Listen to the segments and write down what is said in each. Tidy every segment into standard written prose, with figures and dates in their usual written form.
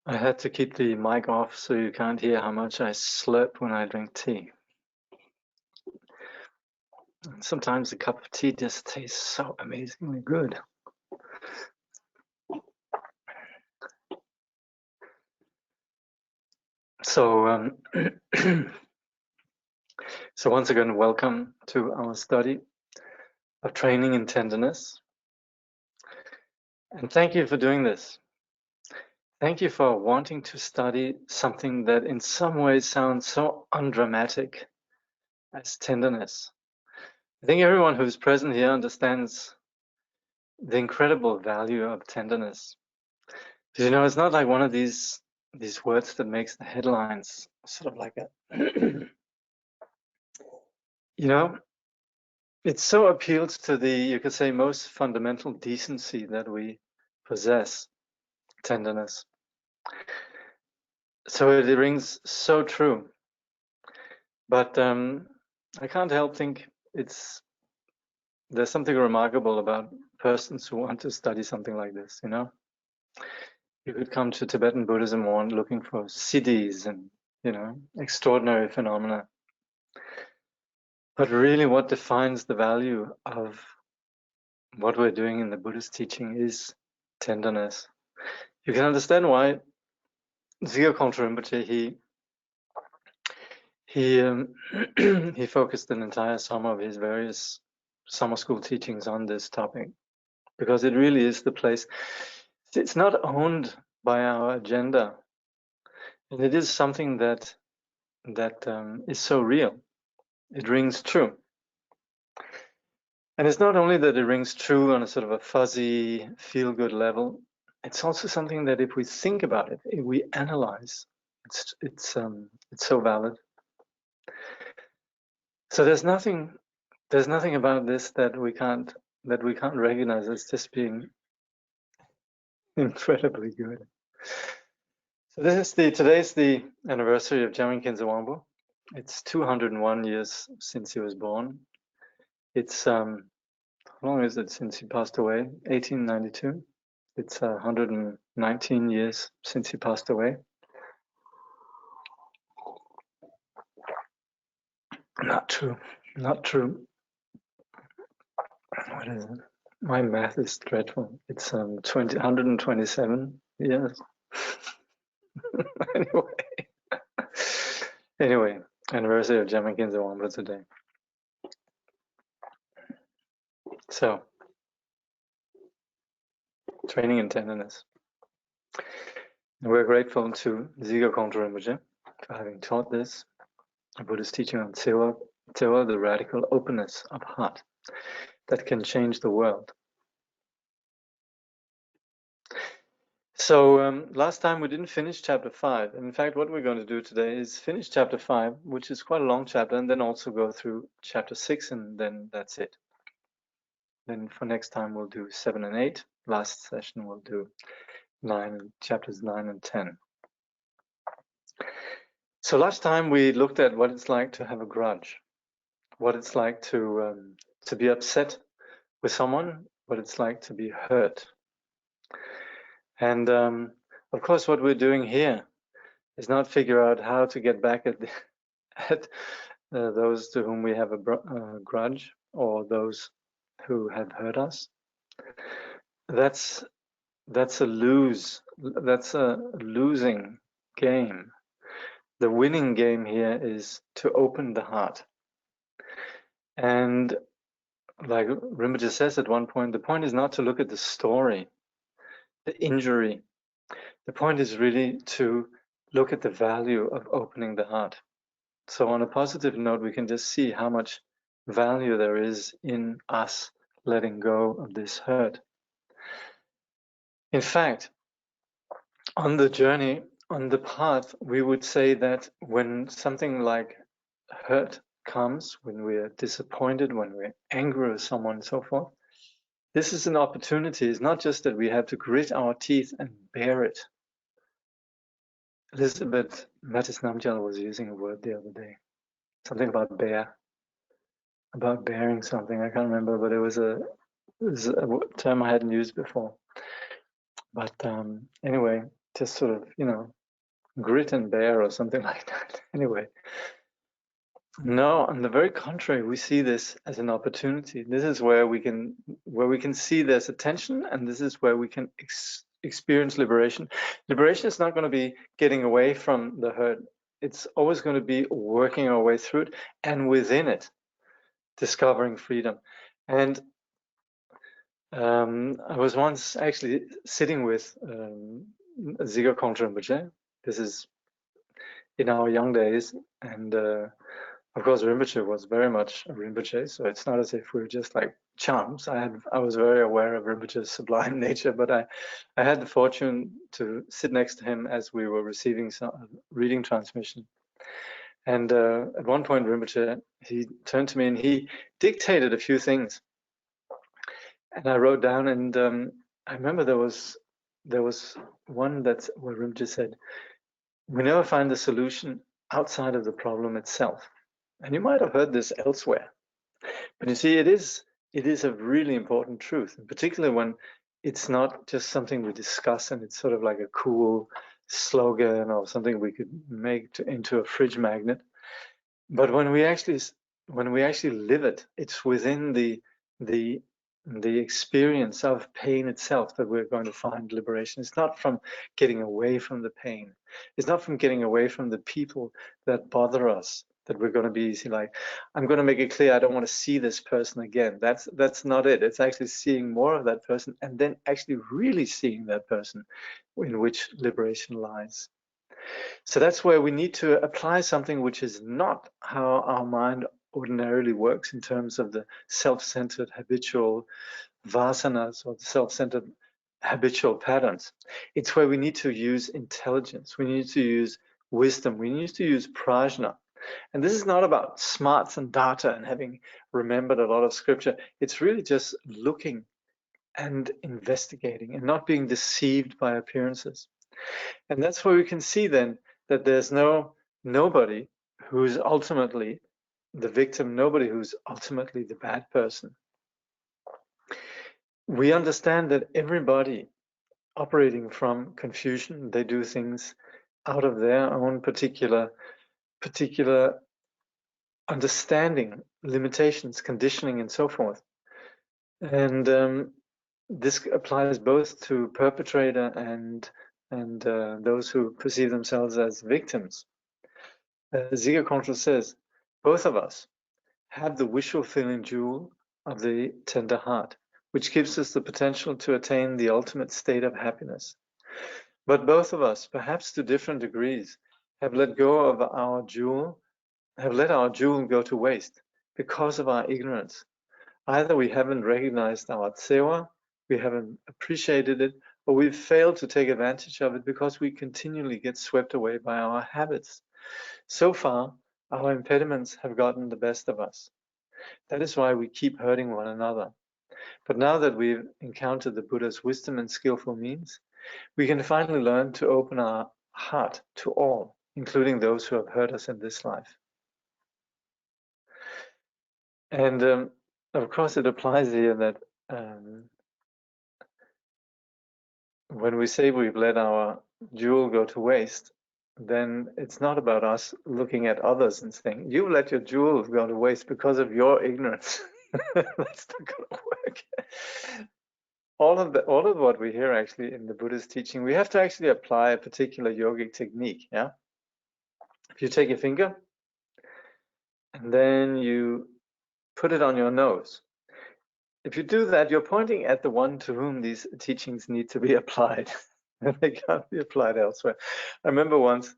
I had to keep the mic off so you can't hear how much I slurp when I drink tea. Sometimes a cup of tea just tastes so amazingly good. So, so once again, welcome to our study of training in tenderness. And thank you for doing this. Thank you for wanting to study something that in some ways sounds so undramatic as tenderness. I think everyone who's present here understands the incredible value of tenderness. Because, you know, it's not like one of these words that makes the headlines, sort of like a, you know, it so appeals to the, you could say, most fundamental decency that we possess, tenderness. So it rings so true. But I can't help think there's something remarkable about persons who want to study something like this, you know? You could come to Tibetan Buddhism looking for siddhis and, you know, extraordinary phenomena. But really what defines the value of what we're doing in the Buddhist teaching is tenderness. You can understand why Dzigar Kongtrul, he focused an entire summer of his various summer school teachings on this topic, because it really is the place. It's not owned by our agenda, and it is something that is so real. It rings true. And it's not only that it rings true on a sort of a fuzzy, feel-good level, it's also something that if we think about it, if we analyze, it's so valid. So there's nothing about this that we can't recognize as just being incredibly good. So today's the anniversary of Jamin Khyentse Wangpo. It's 201 years since he was born. It's how long is it since he passed away? 1892. It's 119 years since he passed away. Not true. Not true. What is it? My math is dreadful. It's 127 years. Anyway, anniversary of Jamin Khyentse Wangpo today. So, training in tenderness. And we're grateful to Dzigar Kongtrul for having taught this, a Buddhist teaching on Tewa, the radical openness of heart that can change the world. So last time we didn't finish chapter 5. In fact, what we're going to do today is finish chapter 5, which is quite a long chapter, and then also go through chapter 6, and then that's it. Then for next time we'll do 7 and 8. Last session we'll do chapters 9 and 10. So last time we looked at what it's like to have a grudge, what it's like to be upset with someone, what it's like to be hurt. And of course, what we're doing here is not figure out how to get back at those to whom we have a grudge, or those who have hurt us. That's a losing game. The winning game here is to open the heart. And like Rinpoche says at one point, the point is not to look at the story, the injury. The point is really to look at the value of opening the heart. So on a positive note, we can just see how much value there is in us letting go of this hurt. In fact, on the journey, on the path, we would say that when something like hurt comes, when we're disappointed, when we're angry with someone and so forth, this is an opportunity. It's not just that we have to grit our teeth and bear it. Elizabeth Mattis Namgyal was using a word the other day, something about bearing something. I can't remember, but it was a term I hadn't used before. But anyway, just sort of, you know, grit and bear or something like that. Anyway, no, on the very contrary, we see this as an opportunity. This is where we can see there's a tension, and this is where we can experience liberation. Liberation is not going to be getting away from the hurt. It's always going to be working our way through it, and within it, discovering freedom. And I was once actually sitting with Dzigar Kongtrul. This is in our young days, and of course Rinpoche was very much a Rinpoche, so it's not as if we were just like chums. I was very aware of Rinpoche's sublime nature, but I had the fortune to sit next to him as we were receiving some reading transmission. And at one point Rinpoche, he turned to me and he dictated a few things. And I wrote down, and I remember there was one that's where Rinpoche said, "We never find the solution outside of the problem itself." And you might have heard this elsewhere, but you see, it is a really important truth, in particular when it's not just something we discuss and it's sort of like a cool slogan or something we could make into a fridge magnet. But when we actually live it, it's within the experience of pain itself that we're going to find liberation. It's not from getting away from the pain. It's not from getting away from the people that bother us that we're going to be easy like, I'm going to make it clear I don't want to see this person again. That's not it. It's actually seeing more of that person and then actually really seeing that person in which liberation lies. So that's where we need to apply something which is not how our mind ordinarily works in terms of the self-centered habitual vasanas or the self-centered habitual patterns. It's where we need to use intelligence. We need to use wisdom. We need to use prajna. And this is not about smarts and data and having remembered a lot of scripture. It's really just looking and investigating and not being deceived by appearances. And that's where we can see then that there's nobody who's ultimately the victim, nobody who's ultimately the bad person. We understand that everybody operating from confusion, they do things out of their own particular understanding, limitations, conditioning, and so forth. And this applies both to perpetrator and those who perceive themselves as victims. Dzigar Kongtrul says, both of us have the wish-fulfilling jewel of the tender heart, which gives us the potential to attain the ultimate state of happiness. But both of us, perhaps to different degrees, have let go of our jewel, have let our jewel go to waste because of our ignorance. Either we haven't recognized our tsewa, we haven't appreciated it, or we've failed to take advantage of it because we continually get swept away by our habits. So far, our impediments have gotten the best of us. That is why we keep hurting one another. But now that we've encountered the Buddha's wisdom and skillful means, we can finally learn to open our heart to all, including those who have hurt us in this life. And of course, it applies here that when we say we've let our jewel go to waste, then it's not about us looking at others and saying, you let your jewel go to waste because of your ignorance. That's not going to work. All of what we hear actually in the Buddhist teaching, we have to actually apply a particular yogic technique. Yeah. If you take your finger and then you put it on your nose, if you do that, you're pointing at the one to whom these teachings need to be applied. And they can't be applied elsewhere. I remember once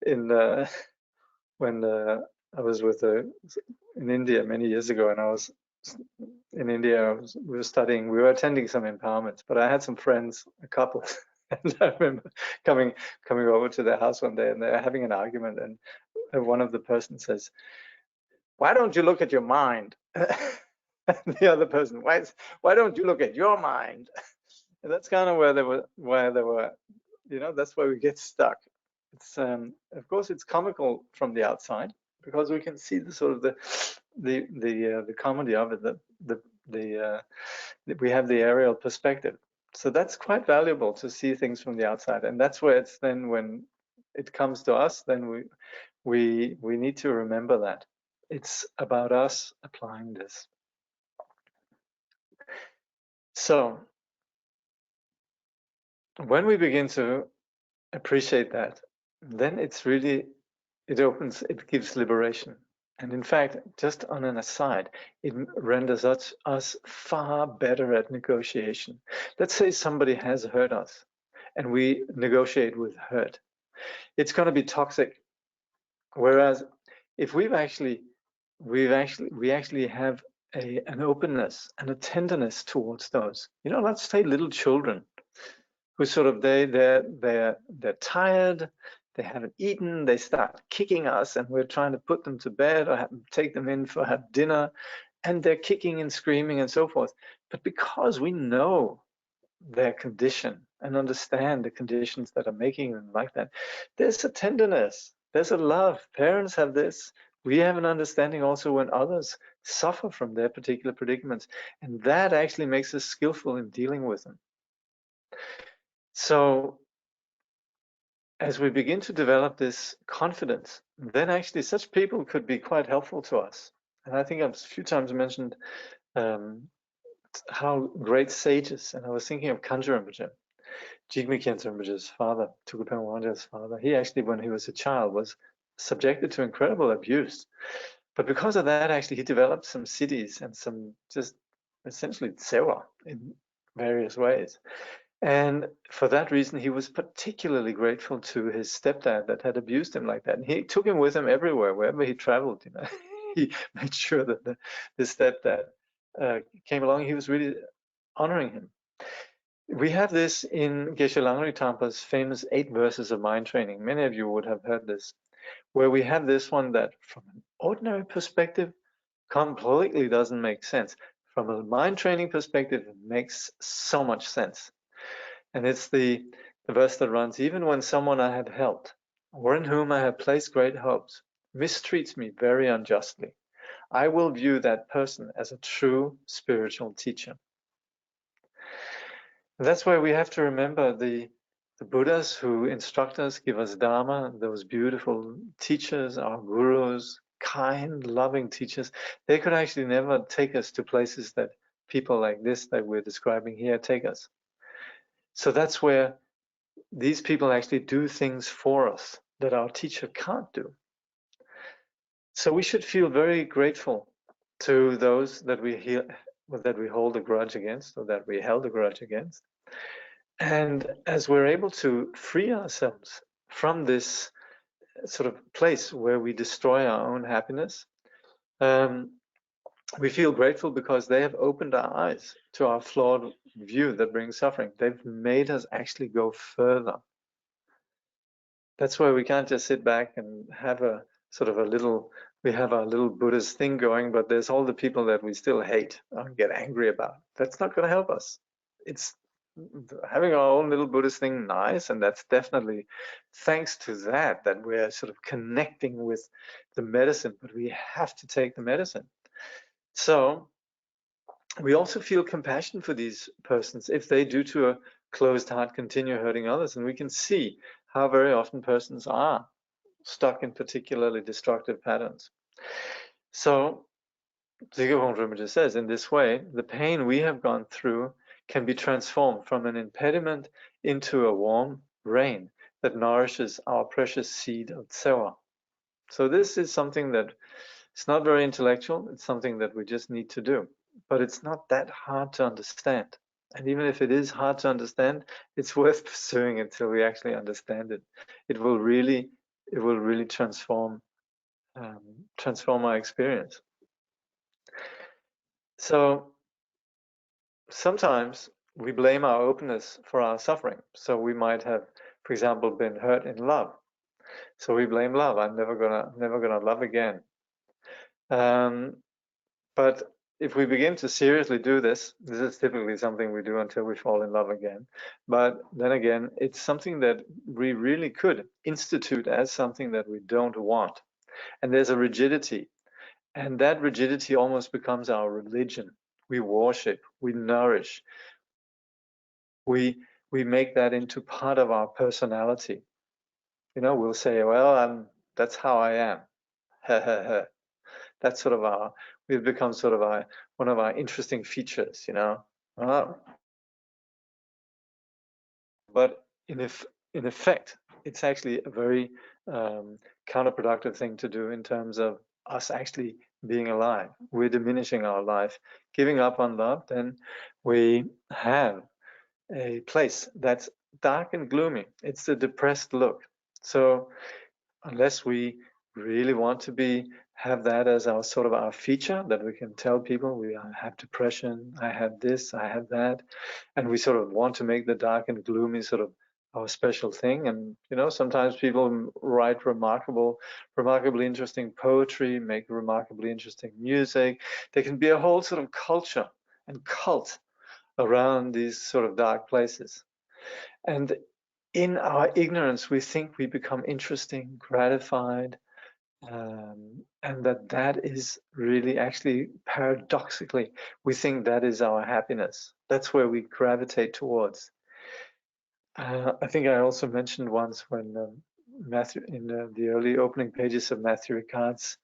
when I was in India many years ago, and I was in India. We were attending some empowerments, but I had some friends, a couple, and I remember coming over to their house one day, and they're having an argument, and one of the person says, "Why don't you look at your mind?" And the other person, "Why don't you look at your mind?" And that's kind of where they were, you know, that's where we get stuck. It's of course it's comical from the outside because we can see the sort of the comedy of it. We have the aerial perspective. So that's quite valuable to see things from the outside, and that's where it's then when it comes to us, then we need to remember that it's about us applying this. So when we begin to appreciate that, then it's really, it gives liberation. And in fact, just on an aside, it renders us far better at negotiation. Let's say somebody has hurt us and we negotiate with hurt. It's going to be toxic. Whereas if we actually have an openness and a tenderness towards those, let's say little children who sort of they're tired, they haven't eaten, they start kicking us, and we're trying to put them to bed or take them in for have dinner, and they're kicking and screaming and so forth. But because we know their condition and understand the conditions that are making them like that, there's a tenderness, there's a love. Parents have this. We have an understanding also when others suffer from their particular predicaments, and that actually makes us skillful in dealing with them. So as we begin to develop this confidence, then actually such people could be quite helpful to us. And I think I've a few times mentioned how great sages, and I was thinking of Kongtrul, Jigme father, Tukupen Wanja's father. He actually, when he was a child, was subjected to incredible abuse. But because of that, actually, he developed some siddhis and some just essentially tsewa in various ways. And for that reason, he was particularly grateful to his stepdad that had abused him like that. And he took him with him everywhere, wherever he traveled. He made sure that the stepdad came along. He was really honoring him. We have this in Geshe Langri Tampa's famous 8 verses of mind training. Many of you would have heard this, where we have this one that from an ordinary perspective completely doesn't make sense. From a mind training perspective, it makes so much sense. And it's the verse that runs, even when someone I have helped, or in whom I have placed great hopes, mistreats me very unjustly, I will view that person as a true spiritual teacher. And that's why we have to remember the Buddhas who instruct us, give us Dharma, those beautiful teachers, our gurus, kind, loving teachers. They could actually never take us to places that people like this that we're describing here take us. So that's where these people actually do things for us that our teacher can't do. So we should feel very grateful to those that we hold a grudge against, or that we held a grudge against. And as we're able to free ourselves from this sort of place where we destroy our own happiness, we feel grateful because they have opened our eyes to our flawed view that brings suffering. They've made us actually go further. That's why we can't just sit back and have we have our little Buddhist thing going, but there's all the people that we still hate and get angry about. That's not going to help us. It's having our own little Buddhist thing nice, and that's definitely thanks to that we're sort of connecting with the medicine, but we have to take the medicine. So we also feel compassion for these persons if they, due to a closed heart, continue hurting others, and we can see how very often persons are stuck in particularly destructive patterns. So Dzigar says, in this way, the pain we have gone through can be transformed from an impediment into a warm rain that nourishes our precious seed of tsewa. So this is something that it's not very intellectual. It's something that we just need to do, but it's not that hard to understand. And even if it is hard to understand, it's worth pursuing until we actually understand it. It will really transform our experience. So sometimes we blame our openness for our suffering. So we might have, for example, been hurt in love. So we blame love. I'm never gonna love again. But if we begin to seriously do this is typically something we do until we fall in love again. But then again, it's something that we really could institute as something that we don't want. And there's a rigidity. And that rigidity almost becomes our religion. We worship, we nourish, we make that into part of our personality. You know, we'll say, well, that's how I am. That's sort of we've become sort of one of our interesting features, you know. But in effect, it's actually a very counterproductive thing to do in terms of us actually being alive. We're diminishing our life. Giving up on love, then we have a place that's dark and gloomy. It's a depressed look. So unless we really want to have that as our sort of our feature, that we can tell people we have depression, I have this, I have that, and we sort of want to make the dark and gloomy sort of our special thing. And you know, sometimes people write remarkably interesting poetry, make remarkably interesting music. There can be a whole sort of culture and cult around these sort of dark places. And in our ignorance, we think we become interesting, gratified, and that is really actually paradoxically, we think that is our happiness. That's where we gravitate towards. I think I also mentioned once when Matthew, in the early opening pages of Matthew Ricard's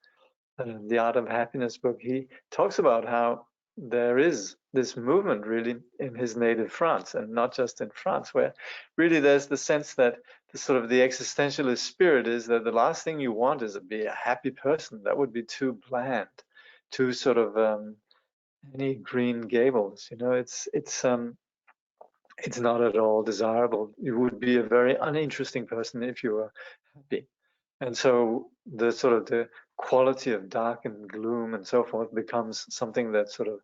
The Art of Happiness book, he talks about how there is this movement really in his native France, and not just in France, where really there's the sense that the sort of the existentialist spirit is that the last thing you want is to be a happy person. That would be too bland, too sort of any Green Gables. You know, it's not at all desirable. You would be a very uninteresting person if you were happy. And so the sort of the quality of dark and gloom and so forth becomes something that sort of,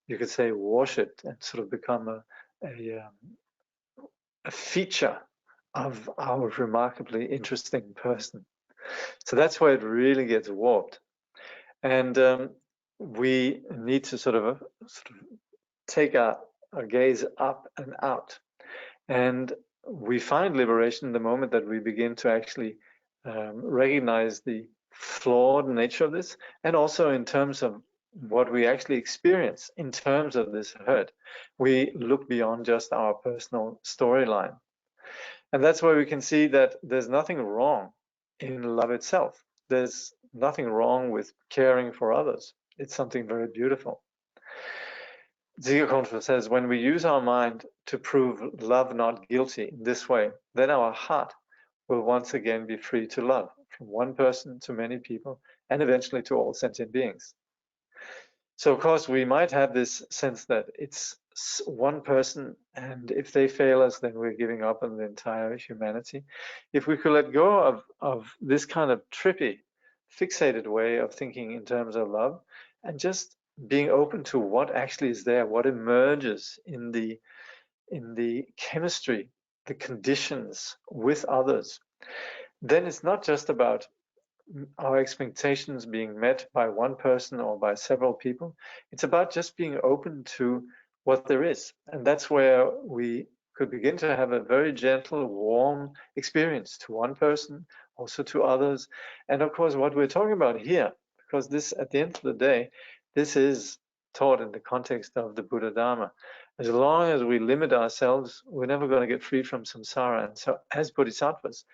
you could say, worshipped and sort of become a feature of our remarkably interesting person. So that's where it really gets warped. And we need to sort of take our gaze up and out. And we find liberation the moment that we begin to actually recognize the flawed nature of this, and also in terms of what we actually experience in terms of this hurt. We look beyond just our personal storyline. And that's where we can see that there's nothing wrong in love itself. There's nothing wrong with caring for others. It's something very beautiful. Dzigar says, when we use our mind to prove love not guilty in this way, then our heart will once again be free to love, from one person to many people, and eventually to all sentient beings. So of course we might have this sense that it's one person, and if they fail us, then we're giving up on the entire humanity. If we could let go of this kind of trippy, fixated way of thinking in terms of love, and just being open to what actually is there, what emerges in the chemistry, the conditions with others, then it's not just about our expectations being met by one person or by several people. It's about just being open to what there is. And that's where we could begin to have a very gentle, warm experience to one person, also to others. And of course, what we're talking about here, because this, at the end of the day, this is taught in the context of the Buddha Dharma. As long as we limit ourselves, we're never going to get free from samsara. And so as bodhisattvas,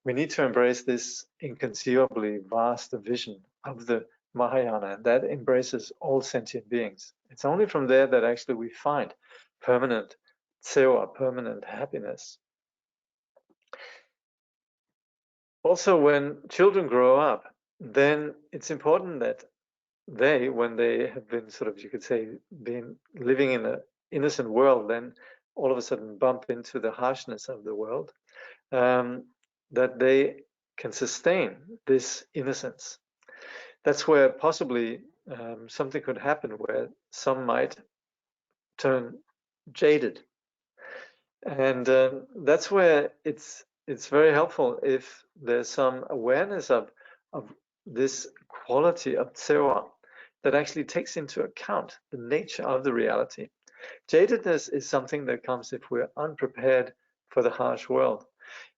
we need to embrace this inconceivably vast vision of the Mahayana, and that embraces all sentient beings. It's only from there that actually we find permanent tsewa, permanent happiness. Also, when children grow up, then it's important that they, when they have been sort of, you could say, been living in an innocent world, then all of a sudden bump into the harshness of the world, that they can sustain this innocence. That's where possibly something could happen where some might turn jaded. And that's where it's very helpful if there's some awareness of this quality of tsewa that actually takes into account the nature of the reality. Jadedness is something that comes if we're unprepared for the harsh world.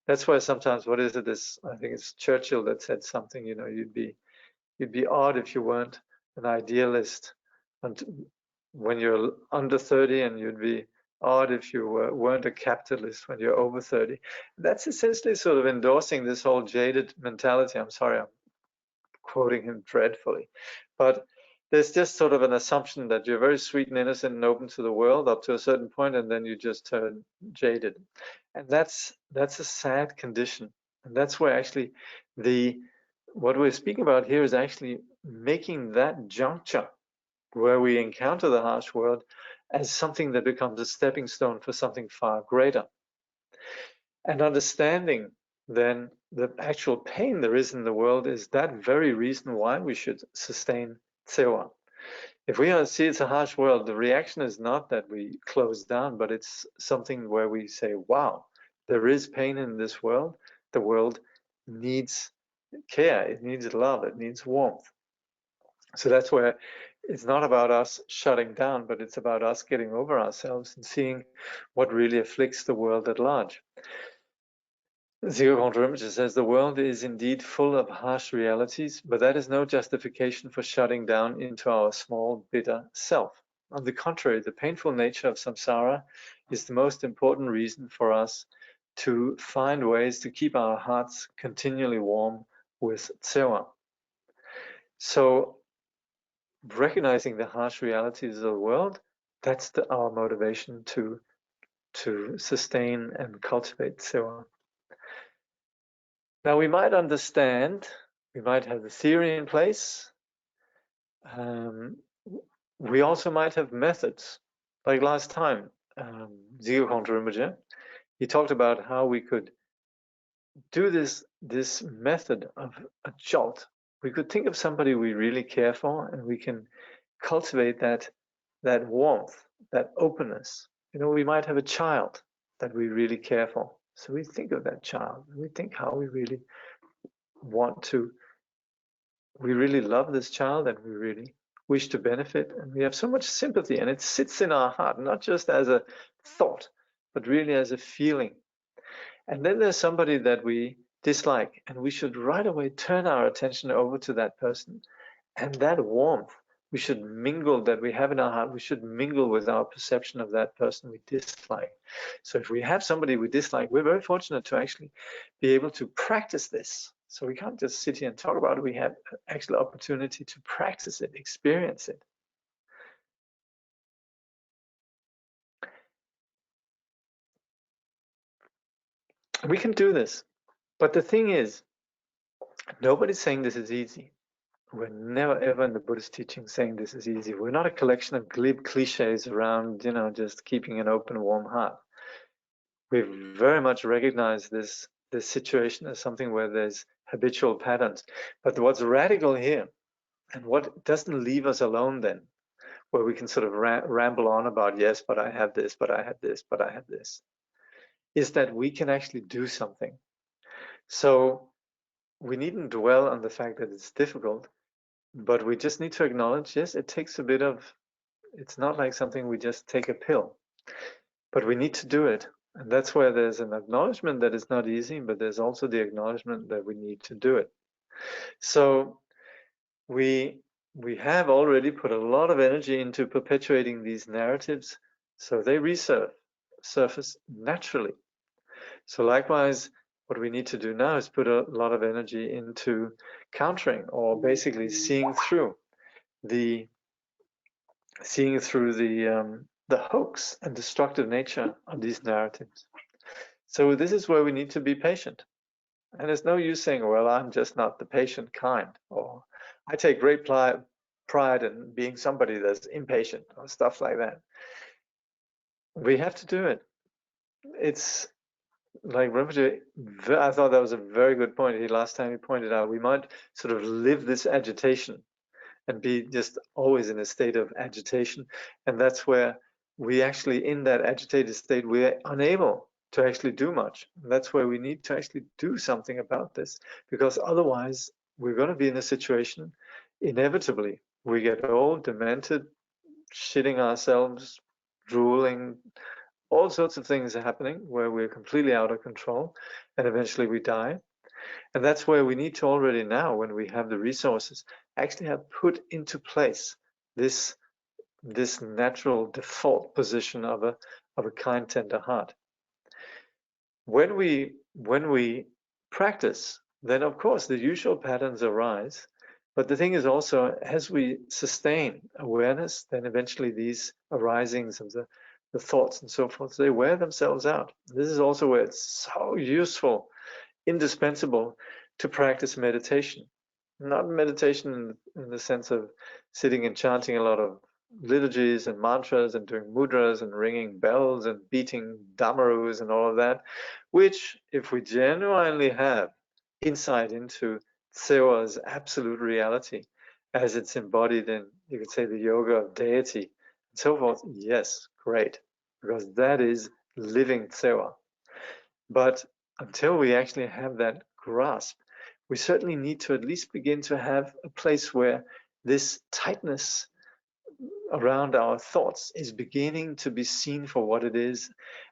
That's why sometimes, what is it? I think it's Churchill that said something. You know, you'd be odd if you weren't an idealist when you're under 30, and you'd be odd if you weren't a capitalist when you're over 30. That's essentially sort of endorsing this whole jaded mentality. I'm sorry, I'm quoting him dreadfully, but there's just sort of an assumption that you're very sweet and innocent and open to the world up to a certain point, and then you just turn jaded. And that's a sad condition. And that's where actually what we're speaking about here is actually making that juncture where we encounter the harsh world as something that becomes a stepping stone for something far greater. And understanding then the actual pain there is in the world is that very reason why we should sustain Tsewa. If we see it's a harsh world, the reaction is not that we close down, but it's something where we say, wow, there is pain in this world. The world needs care, it needs love, it needs warmth. So that's where it's not about us shutting down, but it's about us getting over ourselves and seeing what really afflicts the world at large. Dzigar Kongtrul says the world is indeed full of harsh realities, but that is no justification for shutting down into our small, bitter self. On the contrary, the painful nature of samsara is the most important reason for us to find ways to keep our hearts continually warm with tsewa. So recognizing the harsh realities of the world, that's our motivation to sustain and cultivate tsewa. Now we might understand, we might have the theory in place. We also might have methods. Like last time, Dzigar Kongtrul, he talked about how we could do this method of a jolt. We could think of somebody we really care for, and we can cultivate that warmth, that openness. You know, we might have a child that we really care for. So we think of that child, and we think how we really we really love this child, and we really wish to benefit, and we have so much sympathy, and it sits in our heart, not just as a thought, but really as a feeling. And then there's somebody that we dislike, and we should right away turn our attention over to that person, and that warmth we should mingle, that we have in our heart, we should mingle with our perception of that person we dislike. So if we have somebody we dislike, we're very fortunate to actually be able to practice this. So we can't just sit here and talk about it. We have actual opportunity to practice it, experience it. We can do this. But the thing is, nobody's saying this is easy. We're never ever in the Buddhist teaching saying this is easy. We're not a collection of glib cliches around, you know, just keeping an open, warm heart. We very much recognize this situation as something where there's habitual patterns. But what's radical here, and what doesn't leave us alone then, where we can sort of ramble on about, yes, but I have this, but I have this, but I have this, is that we can actually do something. So we needn't dwell on the fact that it's difficult, but we just need to acknowledge, yes, it takes a bit of, it's not like something we just take a pill, but we need to do it. And that's where there's an acknowledgement that it's not easy, but there's also the acknowledgement that we need to do it. So we have already put a lot of energy into perpetuating these narratives, so they surface naturally. So likewise, what we need to do now is put a lot of energy into countering, or basically seeing through the hoax and destructive nature of these narratives. So this is where we need to be patient. And there's no use saying, well, I'm just not the patient kind, or I take great pride in being somebody that's impatient, or stuff like that. We have to do it. It's like Rinpoche, I thought that was a very good point. Last time he pointed out, we might sort of live this agitation and be just always in a state of agitation. And that's where we actually, in that agitated state, we're unable to actually do much. And that's where we need to actually do something about this, because otherwise we're going to be in a situation, inevitably, we get old, demented, shitting ourselves, drooling, all sorts of things are happening where we're completely out of control, and eventually we die. And that's where we need to already now, when we have the resources, actually have put into place this this natural default position of a kind, tender heart. When we practice, then of course the usual patterns arise. But the thing is also, as we sustain awareness, then eventually these arisings of the thoughts and so forth, they wear themselves out. This is also where it's so useful, indispensable to practice meditation. Not meditation in the sense of sitting and chanting a lot of liturgies and mantras and doing mudras and ringing bells and beating damarus and all of that, which, if we genuinely have insight into Tsewa's absolute reality as it's embodied in, you could say, the yoga of deity and so forth, yes, great, because that is living Tsewa. But until we actually have that grasp, we certainly need to at least begin to have a place where this tightness around our thoughts is beginning to be seen for what it is,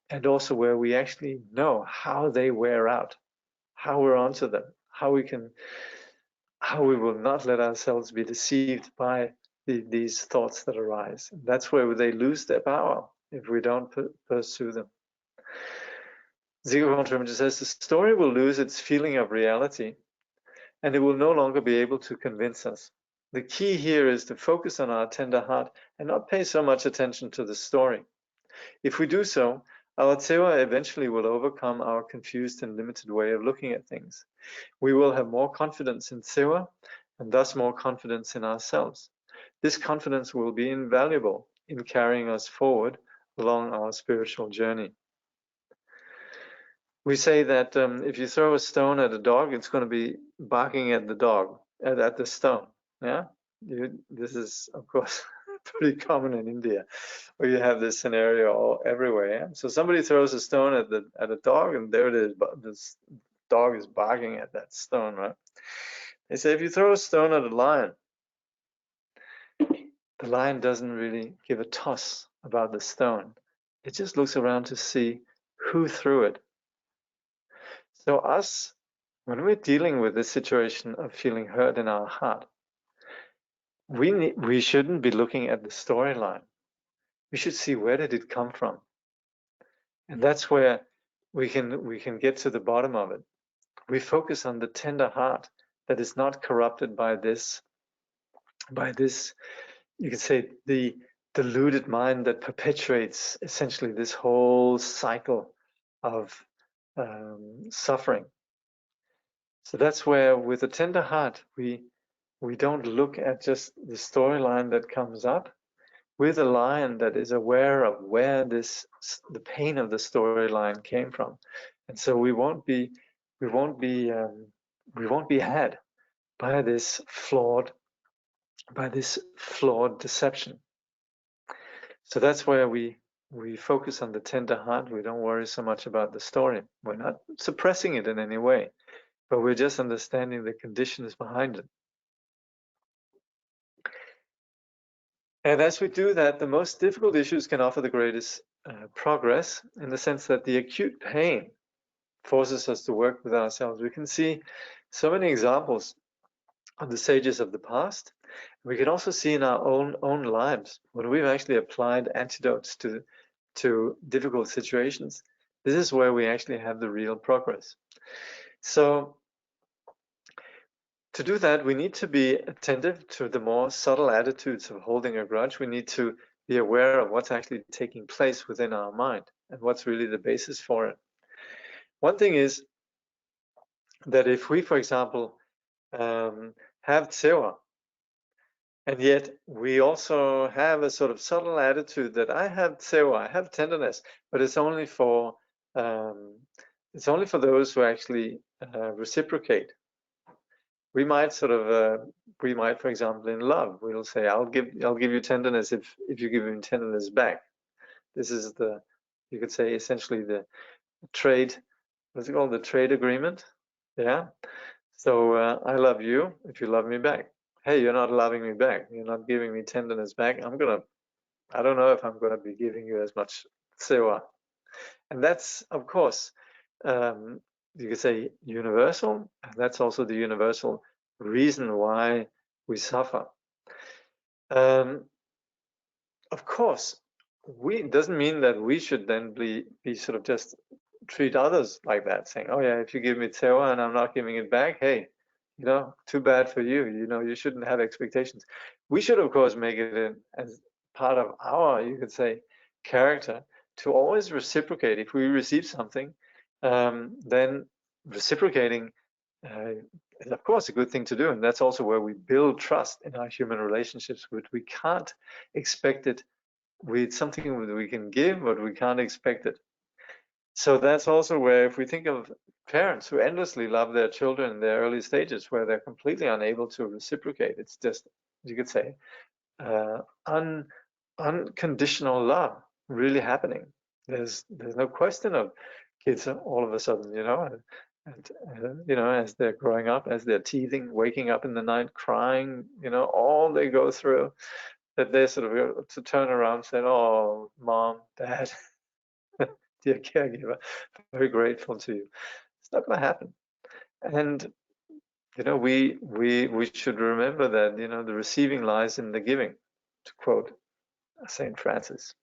and also where we actually know how they wear out, how we're onto them, how we will not let ourselves be deceived by these thoughts that arise. That's where they lose their power if we don't pursue them. Dzigar says the story will lose its feeling of reality, and it will no longer be able to convince us. The key here is to focus on our tender heart and not pay so much attention to the story. If we do so, our Tsewa eventually will overcome our confused and limited way of looking at things. We will have more confidence in Tsewa and thus more confidence in ourselves. This confidence will be invaluable in carrying us forward along our spiritual journey. We say that if you throw a stone at a dog, it's going to be barking at the dog, at the stone. Yeah, this is of course pretty common in India, where you have this scenario all everywhere. Yeah? So somebody throws a stone at a dog, and there it is. But this dog is barking at that stone, right? They say if you throw a stone at a lion, the lion doesn't really give a toss about the stone. It just looks around to see who threw it. So us, when we're dealing with this situation of feeling hurt in our heart, we shouldn't be looking at the storyline. We should see, where did it come from? And that's where we can get to the bottom of it. We focus on the tender heart that is not corrupted by this, you could say, the deluded mind that perpetuates essentially this whole cycle of suffering. So that's where, with a tender heart, we don't look at just the storyline that comes up. With a lion that is aware of where the pain of the storyline came from, and so we won't be had by this flawed deception. So that's where we focus on the tender heart. We don't worry so much about the story. We're not suppressing it in any way, but we're just understanding the conditions behind it. And as we do that, the most difficult issues can offer the greatest progress, in the sense that the acute pain forces us to work with ourselves. We can see so many examples of the sages of the past. We can also see in our own lives, when we've actually applied antidotes to difficult situations. This is where we actually have the real progress. So to do that, we need to be attentive to the more subtle attitudes of holding a grudge. We need to be aware of what's actually taking place within our mind and what's really the basis for it. One thing is that if we, for example, have Tsewa, and yet we also have a sort of subtle attitude that I have Tsewa, I have tenderness, but it's only for those who actually reciprocate. We might for example, in love, we'll say, I'll give you tenderness if you give me tenderness back. This is you could say, essentially the trade, what's it called, the trade agreement. Yeah. So I love you if you love me back. Hey, you're not loving me back. You're not giving me tenderness back. I don't know if I'm gonna be giving you as much Tsewa. And that's, of course, you could say universal, and that's also the universal reason why we suffer. of course, it doesn't mean that we should then be sort of just treat others like that, saying, oh yeah, if you give me Tewa and I'm not giving it back, hey, too bad for you. You shouldn't have expectations. We should, of course, make it as part of our, you could say, character to always reciprocate. If we receive something, then reciprocating is, of course, a good thing to do. And that's also where we build trust in our human relationships, but we can't expect it with something that we can give, but we can't expect it. So that's also where, if we think of parents who endlessly love their children in their early stages, where they're completely unable to reciprocate, it's just, you could say, unconditional love really happening. There's no question of kids all of a sudden, as they're growing up, as they're teething, waking up in the night, crying, all they go through, that they sort of to turn around and say, oh, mom, dad, dear caregiver, very grateful to you. It's not going to happen. And we should remember that the receiving lies in the giving, to quote Saint Francis.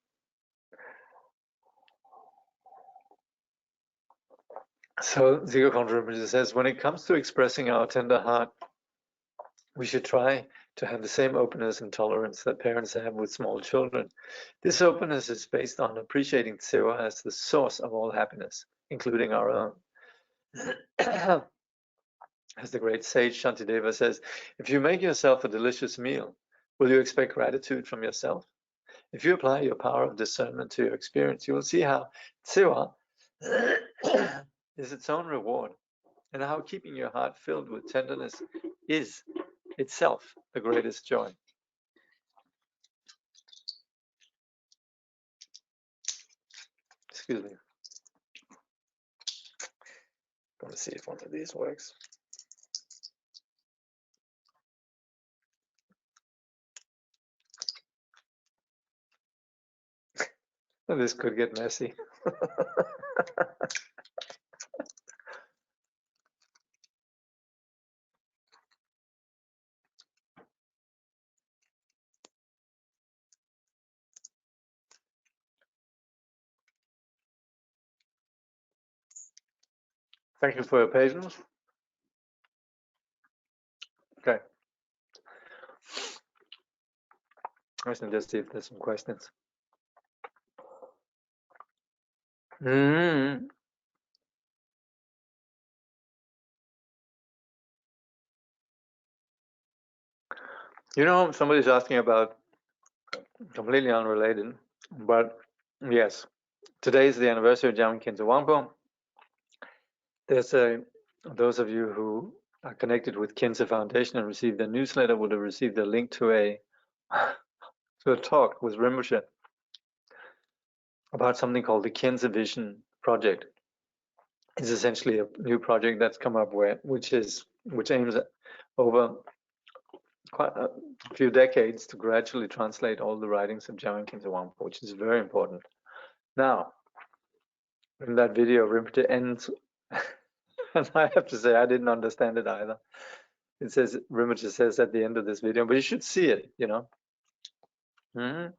So Dzigar Kongtrul says, when it comes to expressing our tender heart, we should try to have the same openness and tolerance that parents have with small children. This openness is based on appreciating Tsewa as the source of all happiness, including our own. As the great sage Shantideva says, if you make yourself a delicious meal, will you expect gratitude from yourself? If you apply your power of discernment to your experience, you will see how Tsewa is its own reward, and how keeping your heart filled with tenderness is itself the greatest joy. Excuse me. I'm going to see if one of these works. This could get messy. Thank you for your patience. Okay. Let's just see if there's some questions. Somebody's asking about, completely unrelated, but yes, today is the anniversary of Jamgon Khyentse Wangpo. There's those of you who are connected with Khyentse Foundation and received their newsletter would have received a link to a talk with Rinpoche about something called the Khyentse Vision Project. It's essentially a new project that's come up which aims at, over quite a few decades, to gradually translate all the writings of Jamgon Khyentse Wangpo, which is very important. Now, in that video, Rinpoche ends, and I have to say I didn't understand it either. It says, Rinpoche says at the end of this video, but you should see it, In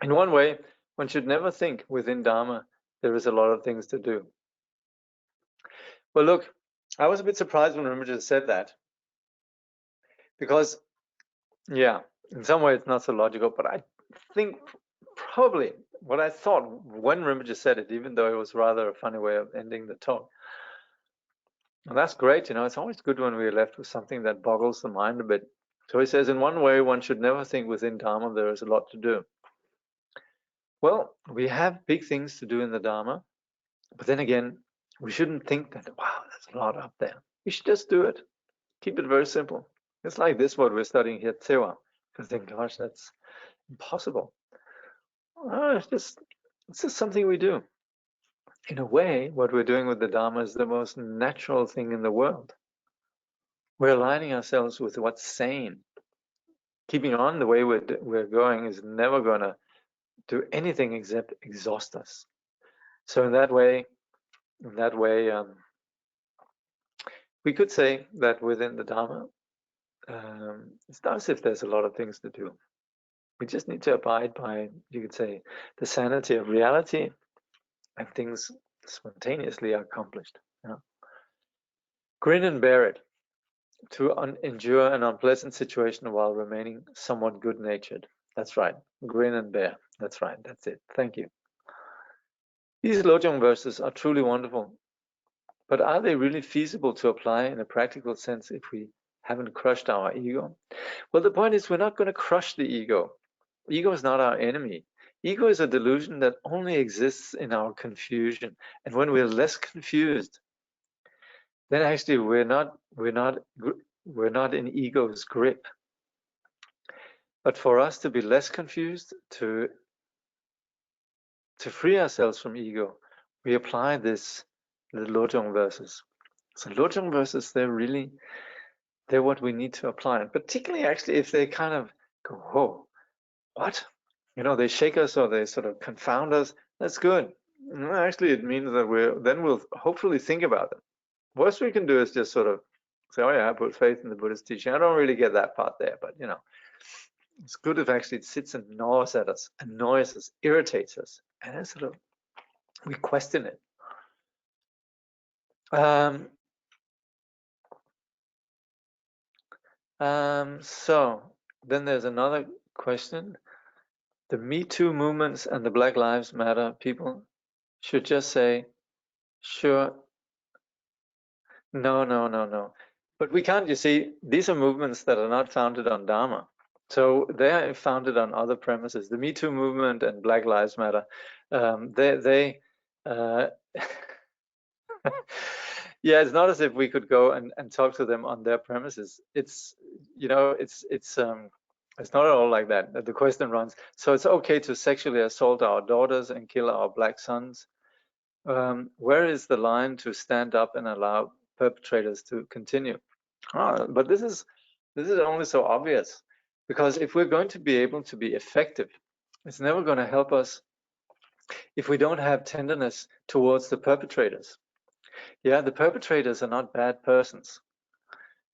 one way, one should never think within Dharma there is a lot of things to do. Well, look, I was a bit surprised when Rinpoche said that, because, yeah, in some way it's not so logical, but I think probably what I thought when Rinpoche said it, even though it was rather a funny way of ending the talk, and that's great, it's always good when we're left with something that boggles the mind a bit. So he says, in one way, one should never think within Dharma there is a lot to do. Well, we have big things to do in the Dharma, but then again, we shouldn't think that, wow, there's a lot up there. We should just do it. Keep it very simple. It's like this, what we're studying here, Tsewa. You think, gosh, that's impossible. It's just something we do. In a way, what we're doing with the Dharma is the most natural thing in the world. We're aligning ourselves with what's sane. Keeping on the way we're going is never going to do anything except exhaust us. So in that way, we could say that within the Dharma, it's not as if there's a lot of things to do. We just need to abide by, you could say, the sanity of reality, and things spontaneously are accomplished. You know? Grin and bear it. To endure an unpleasant situation while remaining somewhat good-natured. That's right. Grin and bear. That's right. That's it. Thank you. These Lojong verses are truly wonderful, but are they really feasible to apply in a practical sense if we haven't crushed our ego? Well, the point is, we're not going to crush the ego. Ego is not our enemy. Ego is a delusion that only exists in our confusion. And when we're less confused, then actually we're not in ego's grip. But for us to be less confused, to free ourselves from ego, we apply the Lojong verses. So Lojong verses, they're what we need to apply, and particularly actually if they kind of go, whoa, what? You know, they shake us or they sort of confound us. That's good. Actually, it means that we'll hopefully think about them. Worst we can do is just sort of say, oh yeah, I put faith in the Buddhist teaching. I don't really get that part there, but you know, it's good if actually it sits and gnaws at us, annoys us, irritates us, and then sort of we question it. So then there's another question. The Me Too movements and the Black Lives Matter people should just say, sure, no. But we can't, you see, these are movements that are not founded on Dharma. So they are founded on other premises. The Me Too movement and Black Lives Matter, yeah, it's not as if we could go and talk to them on their premises. It's, you know, it's not at all like that. The question runs, so it's okay to sexually assault our daughters and kill our black sons. Where is the line to stand up and allow perpetrators to continue? But this is only so obvious, because if we're going to be able to be effective, it's never going to help us if we don't have tenderness towards the perpetrators. Yeah, the perpetrators are not bad persons.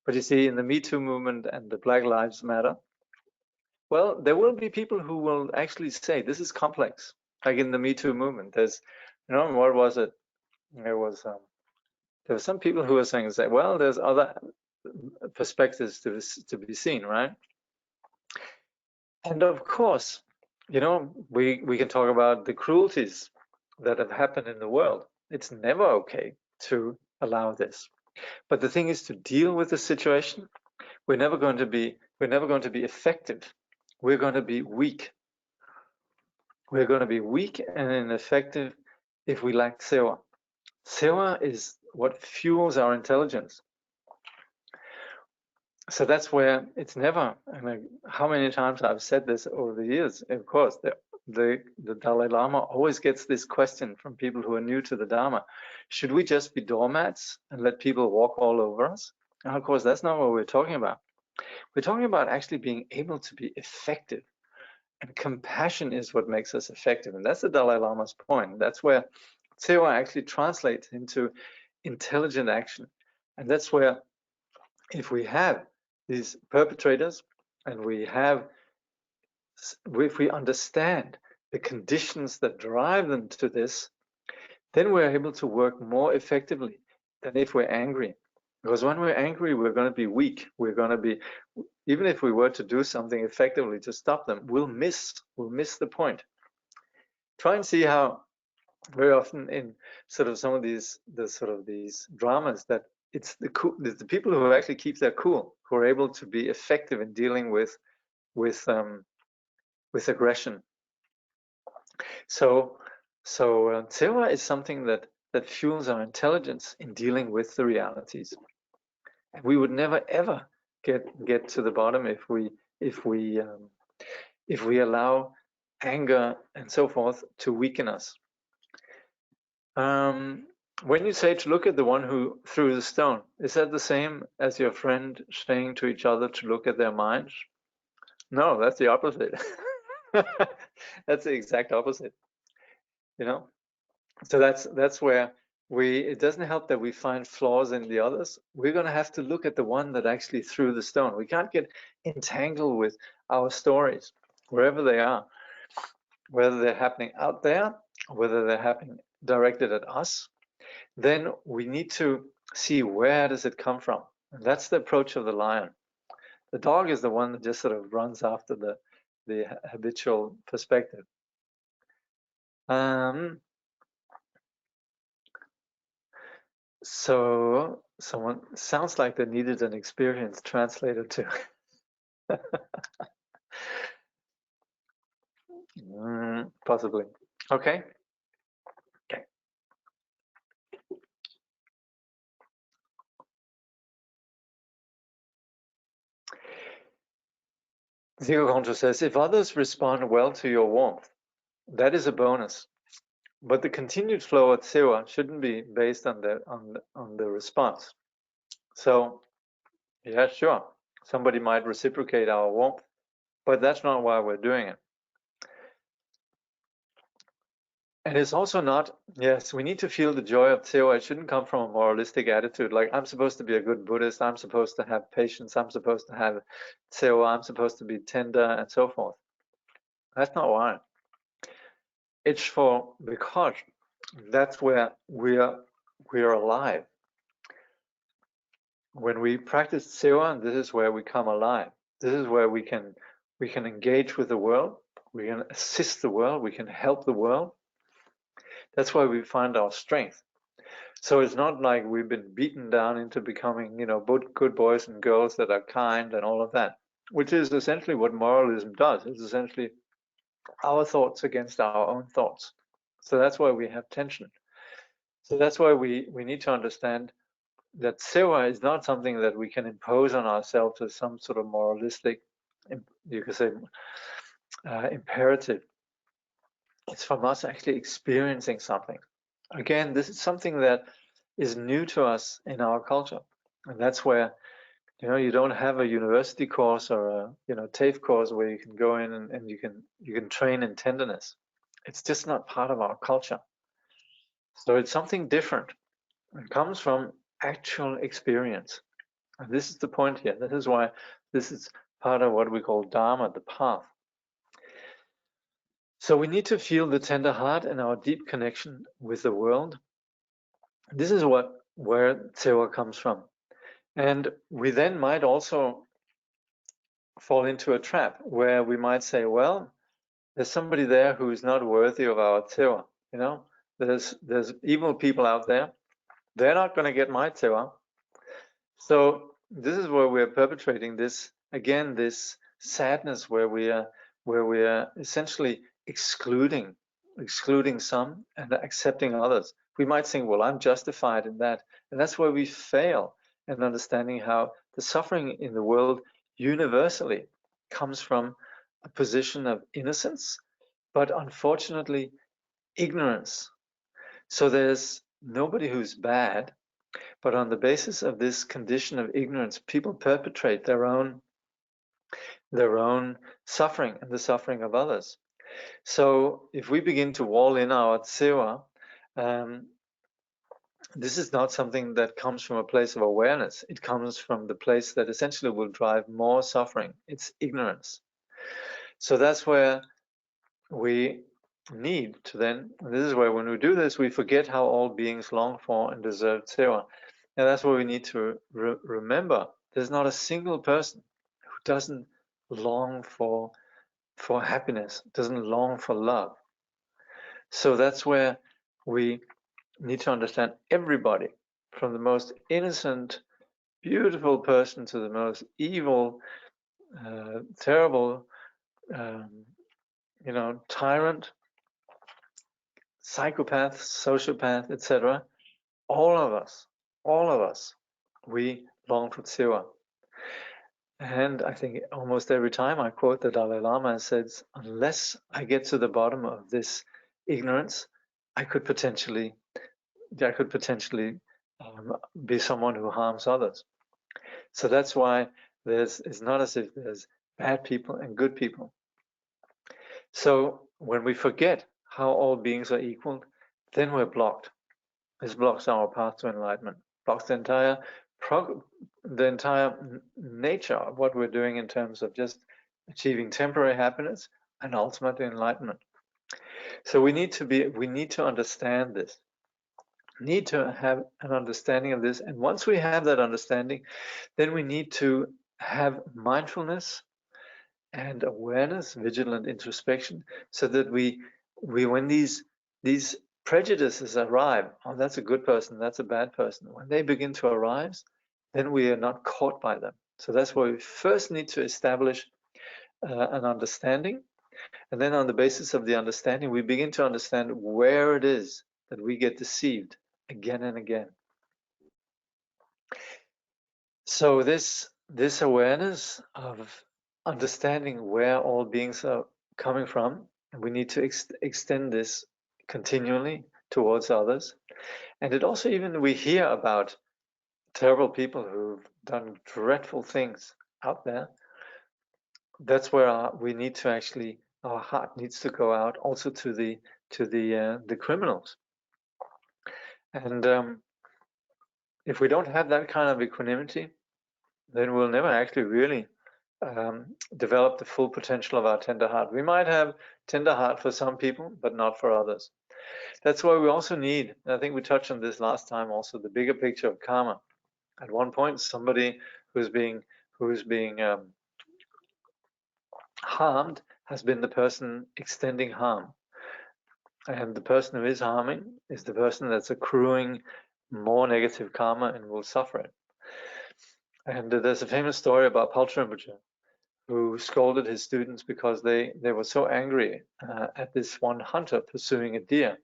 But you see, in the Me Too movement and the Black Lives Matter, well, there will be people who will actually say this is complex. Like in the Me Too movement, there's, you know, what was it? There were some people who were saying, well, there's other perspectives to be seen, right? And of course, you know, we can talk about the cruelties that have happened in the world. It's never okay to allow this. But the thing is to deal with the situation. We're never going to be effective. We're going to be weak. We're going to be weak and ineffective if we lack sewa. Sewa is what fuels our intelligence. So that's where it's never, I mean, how many times I've said this over the years. Of course, the Dalai Lama always gets this question from people who are new to the Dharma. Should we just be doormats and let people walk all over us? And of course, that's not what we're talking about. We're talking about actually being able to be effective. And compassion is what makes us effective. And that's the Dalai Lama's point. That's where Tsewa actually translates into intelligent action. And that's where, if we have these perpetrators and if we understand the conditions that drive them to this, then we're able to work more effectively than if we're angry. Because when we're angry, we're going to be weak. We're going to be, even if we were to do something effectively to stop them, we'll miss the point. Try and see how very often in sort of some of these dramas that it's the people who actually keep their cool, who are able to be effective in dealing with aggression. So Tsewa is something that fuels our intelligence in dealing with the realities. And we would never ever get to the bottom if we allow anger and so forth to weaken us. When you say to look at the one who threw the stone, is that the same as your friend saying to each other to look at their minds? No, that's the opposite. That's the exact opposite. You know, so that's where it doesn't help that we find flaws in the others. We're going to have to look at the one that actually threw the stone. We can't get entangled with our stories. wherever they are, whether they're happening out there, or whether they're happening directed at us, then we need to see where does it come from. And that's the approach of the lion. The dog is the one that just sort of runs after the habitual perspective. So someone sounds like they needed an experienced translator too. Possibly. Okay. Okay. Dzigar Kongtrul says, if others respond well to your warmth, that is a bonus. But the continued flow of Dzigar shouldn't be based on the response. So, yeah, sure, somebody might reciprocate our warmth, but that's not why we're doing it. And it's also not, yes, we need to feel the joy of Dzigar. It shouldn't come from a moralistic attitude, like I'm supposed to be a good Buddhist, I'm supposed to have patience, I'm supposed to have Dzigar, I'm supposed to be tender, and so forth. That's not why. It's because that's where we're alive. When we practice Dzigar, this is where we come alive. This is where we can engage with the world, we can assist the world, we can help the world. That's why we find our strength. So it's not like we've been beaten down into becoming, good boys and girls that are kind and all of that, which is essentially what moralism does. It's essentially our thoughts against our own thoughts. So that's why we have tension. So that's why we need to understand that Dzigar is not something that we can impose on ourselves as some sort of moralistic, you could say, imperative. It's from us actually experiencing something. Again, this is something that is new to us in our culture. And that's where, you don't have a university course or a, TAFE course where you can go in and you can train in tenderness. It's just not part of our culture. So it's something different. It comes from actual experience. And this is the point here. This is why this is part of what we call Dharma, the path. So we need to feel the tender heart and our deep connection with the world. This is where Dzigar comes from. And we then might also fall into a trap where we might say, well, there's somebody there who is not worthy of our Dzigar. There's evil people out there. They're not going to get my Dzigar. So this is where we're perpetrating this, again, this sadness where we are essentially excluding some and accepting others. We might think, well, I'm justified in that. And that's where we fail in understanding how the suffering in the world universally comes from a position of innocence, but unfortunately, ignorance. So there's nobody who's bad, but on the basis of this condition of ignorance, people perpetrate their own suffering and the suffering of others. So if we begin to wall in our Dzigar, this is not something that comes from a place of awareness. It comes from the place that essentially will drive more suffering. It's ignorance. So that's where we need to then, and this is where when we do this, we forget how all beings long for and deserve Dzigar. And that's what we need to remember. There's not a single person who doesn't long for happiness, doesn't long for love. So that's where we need to understand everybody, from the most innocent, beautiful person to the most evil, terrible, tyrant, psychopath, sociopath, etc. All of us, we long for Dzigar. And I think almost every time I quote the Dalai Lama and says, unless I get to the bottom of this ignorance, I could potentially be someone who harms others. So that's why it's not as if there's bad people and good people. So when we forget how all beings are equal, then we're blocked. This blocks our path to enlightenment, blocks the entire nature of what we're doing in terms of just achieving temporary happiness, and ultimately enlightenment. So we need to understand this, need to have an understanding of this. And once we have that understanding, then we need to have mindfulness and awareness, vigilant introspection, so that we when these prejudices arrive, oh, that's a good person, that's a bad person, when they begin to arise, then we are not caught by them. So that's why we first need to establish an understanding, and then on the basis of the understanding, we begin to understand where it is that we get deceived again and again. So this awareness of understanding where all beings are coming from, and we need to extend this continually towards others. And it also, even we hear about terrible people who've done dreadful things out there. That's where we need to actually, our heart needs to go out also to the criminals. And if we don't have that kind of equanimity, then we'll never actually really develop the full potential of our tender heart. We might have tender heart for some people, but not for others. That's why we also need, and I think we touched on this last time also, the bigger picture of karma. At one point, somebody who's being harmed has been the person extending harm. And the person who is harming is the person that's accruing more negative karma and will suffer it. And there's a famous story about Paltra Rinpoche, who scolded his students because they were so angry at this one hunter pursuing a deer.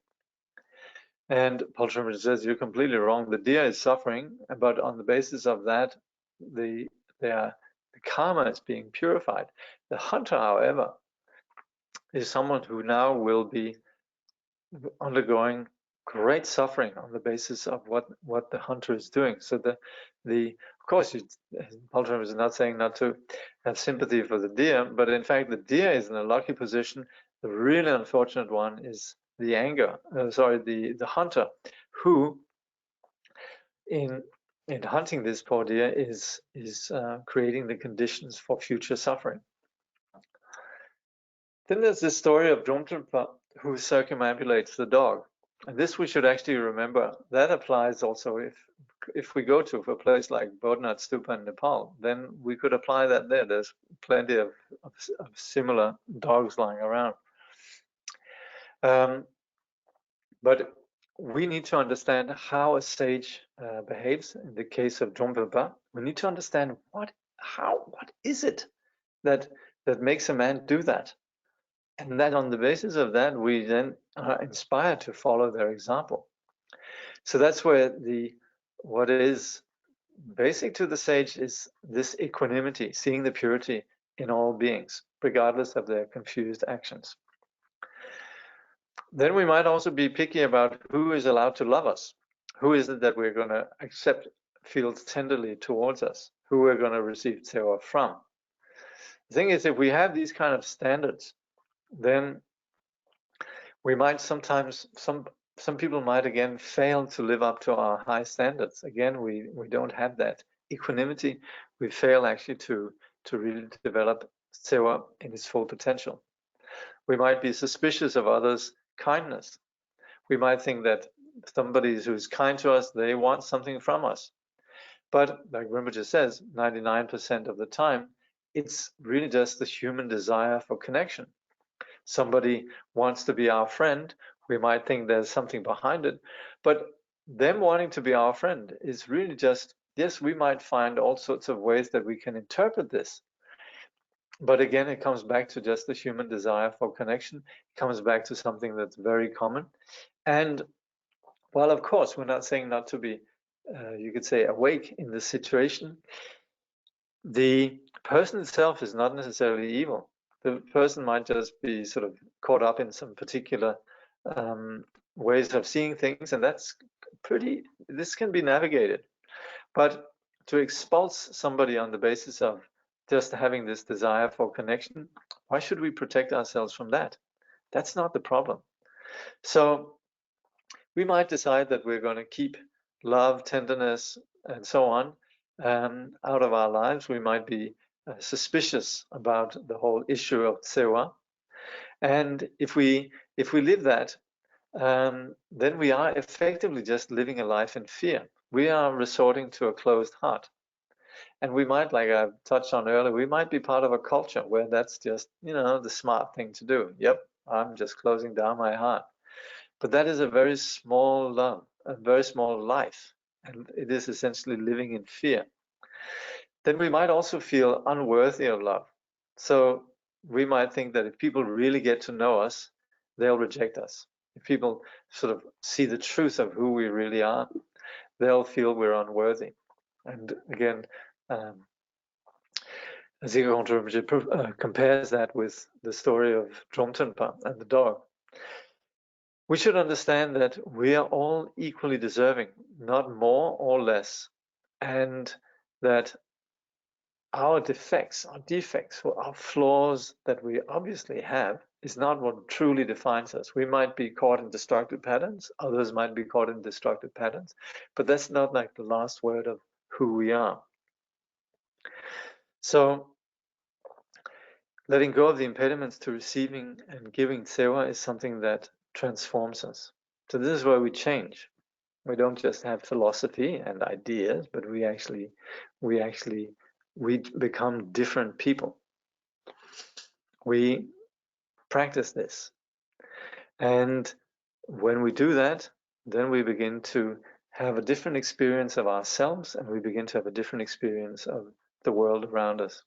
And Paltra Rinpoche says, you're completely wrong. The deer is suffering, but on the basis of that, the karma is being purified. The hunter, however, is someone who now will be undergoing great suffering on the basis of what the hunter is doing. So of course, Paltra is not saying not to have sympathy for the deer, but in fact, the deer is in a lucky position. The really unfortunate one is the the hunter, who in hunting this poor deer is creating the conditions for future suffering. Then there's this story of Dromtrpa, who circumambulates the dog. And this we should actually remember. That applies also if we go to a place like Bodhnath Stupa in Nepal, then we could apply that there. There's plenty of similar dogs lying around. But we need to understand how a sage behaves. In the case of Dromtrpa, we need to understand what is it that makes a man do that. And then on the basis of that, we then are inspired to follow their example. So that's where what is basic to the sage is this equanimity, seeing the purity in all beings, regardless of their confused actions. Then we might also be picky about who is allowed to love us. Who is it that we're going to accept, feels tenderly towards us? Who we're going to receive tsewa from? The thing is, if we have these kind of standards, then we might sometimes, some people might again fail to live up to our high standards. Again, we don't have that equanimity. We fail actually to really develop tsewa in its full potential. We might be suspicious of others' kindness. We might think that somebody who's kind to us, they want something from us. But like Rinpoche says, 99% of the time, it's really just the human desire for connection. Somebody wants to be our friend, we might think there's something behind it, but them wanting to be our friend is really just, yes, we might find all sorts of ways that we can interpret this. But again, it comes back to just the human desire for connection. It comes back to something that's very common. And while of course, we're not saying not to be, you could say, awake in this situation, the person itself is not necessarily evil. The person might just be sort of caught up in some particular ways of seeing things, and that's this can be navigated. But to expulse somebody on the basis of just having this desire for connection, why should we protect ourselves from that? That's not the problem. So we might decide that we're going to keep love, tenderness, and so on out of our lives. We might be suspicious about the whole issue of sewa. And if we live that, then we are effectively just living a life in fear. We are resorting to a closed heart. And we might, like I touched on earlier, we might be part of a culture where that's just, the smart thing to do. Yep, I'm just closing down my heart. But that is a very small love, a very small life. And it is essentially living in fear. Then we might also feel unworthy of love. So we might think that if people really get to know us, they'll reject us. If people sort of see the truth of who we really are, they'll feel we're unworthy. And again, Dzigar compares that with the story of Dromtenpa and the dog. We should understand that we are all equally deserving, not more or less, and that our defects, our flaws that we obviously have is not what truly defines us. We might be caught in destructive patterns, others might be caught in destructive patterns, but that's not like the last word of who we are. So letting go of the impediments to receiving and giving sewa is something that transforms us. So this is where we change. We don't just have philosophy and ideas, but we become different people. We practice this. And when we do that, then we begin to have a different experience of ourselves, and we begin to have a different experience of the world around us.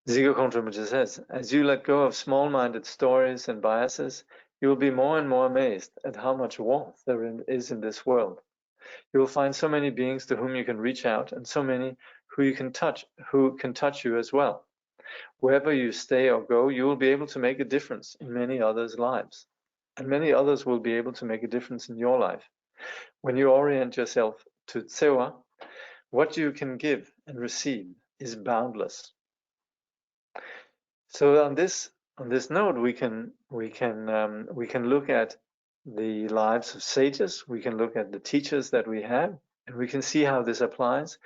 Dzigar Kongtrul says, as you let go of small-minded stories and biases, you will be more and more amazed at how much warmth there is in this world. You will find so many beings to whom you can reach out, and so many who can touch you as well. Wherever you stay or go, you will be able to make a difference in many others' lives, and many others will be able to make a difference in your life. When you orient yourself to sewa, what you can give and receive is boundless. So on this note, we can look at the lives of sages. We can look at the teachers that we have, and we can see how this applies.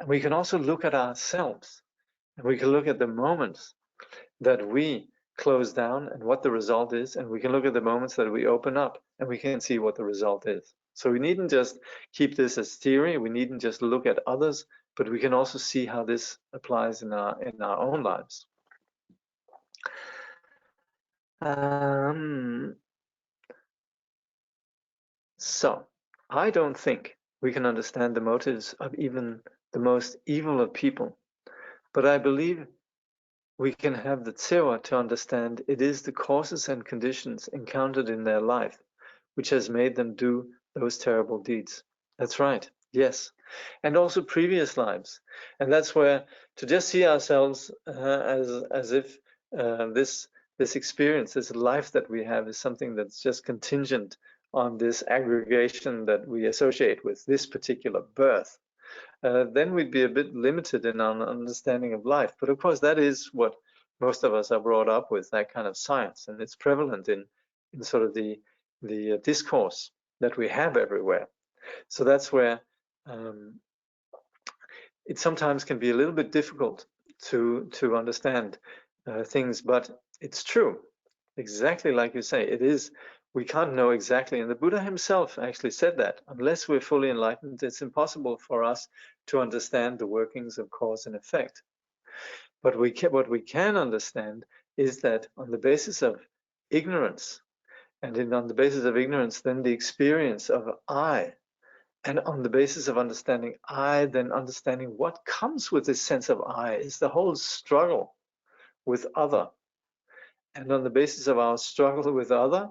And we can also look at ourselves, and we can look at the moments that we close down and what the result is, and we can look at the moments that we open up, and we can see what the result is. So we needn't just keep this as theory. We needn't just look at others, but we can also see how this applies in our own lives. So I don't think we can understand the motives of even the most evil of people, but I believe we can have the tsewa to understand it is the causes and conditions encountered in their life which has made them do those terrible deeds. That's right, yes. And also previous lives. And that's where to just see ourselves as if this experience, this life that we have is something that's just contingent on this aggregation that we associate with this particular birth, then we'd be a bit limited in our understanding of life. But of course, that is what most of us are brought up with, that kind of science, and it's prevalent in sort of the discourse that we have everywhere. So that's where it sometimes can be a little bit difficult to understand things, but it's true. Exactly like you say, it is. We can't know exactly, and the Buddha himself actually said that unless we're fully enlightened, it's impossible for us to understand the workings of cause and effect. But what we can understand is that on the basis of ignorance, and on the basis of ignorance, then the experience of I, and on the basis of understanding I, then understanding what comes with this sense of I is the whole struggle with other. And on the basis of our struggle with other,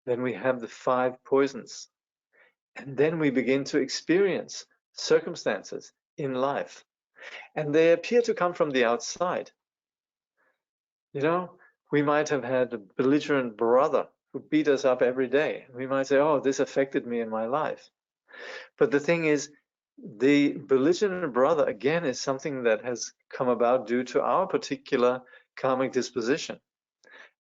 then we have the 5 poisons. And then we begin to experience circumstances in life. And they appear to come from the outside. You know, we might have had a belligerent brother who beat us up every day. We might say, oh, this affected me in my life. But the thing is, the belligerent brother, again, is something that has come about due to our particular karmic disposition.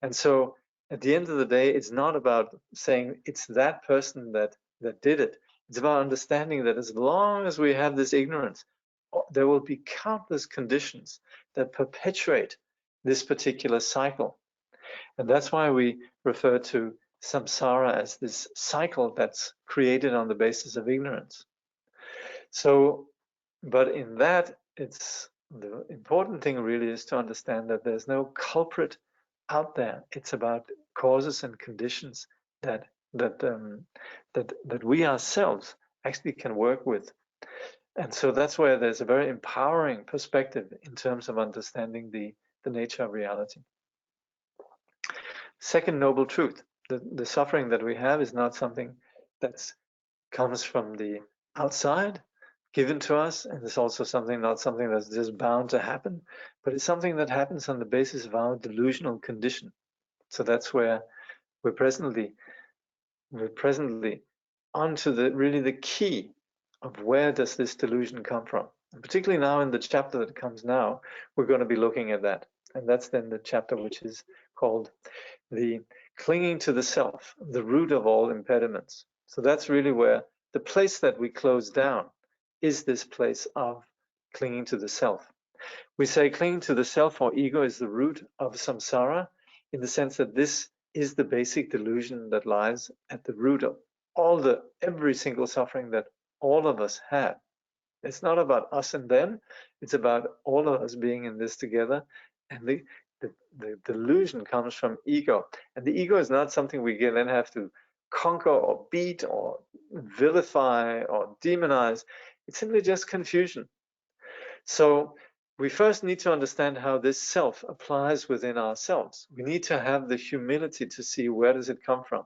And so at the end of the day, it's not about saying it's that person that did it. It's about understanding that as long as we have this ignorance, there will be countless conditions that perpetuate this particular cycle. And that's why we refer to samsara as this cycle that's created on the basis of ignorance. So, but in that, it's the important thing really is to understand that there's no culprit out there. It's about causes and conditions that we ourselves actually can work with. And so that's where there's a very empowering perspective in terms of understanding the nature of reality. Second noble truth, the suffering that we have is not something that comes from the outside, given to us, and it's also not something that's just bound to happen, but it's something that happens on the basis of our delusional condition. So that's where we're presently onto the key of where does this delusion come from. And particularly now in the chapter that comes now, we're going to be looking at that. And that's then the chapter which is called the clinging to the self, the root of all impediments. So that's really where the place that we close down is this place of clinging to the self. We say clinging to the self or ego is the root of samsara, in the sense that this is the basic delusion that lies at the root of every single suffering that all of us have. It's not about us and them, it's about all of us being in this together. And the delusion comes from ego. And the ego is not something we then have to conquer or beat or vilify or demonize. It's simply just confusion. So we first need to understand how this self applies within ourselves. We need to have the humility to see where does it come from.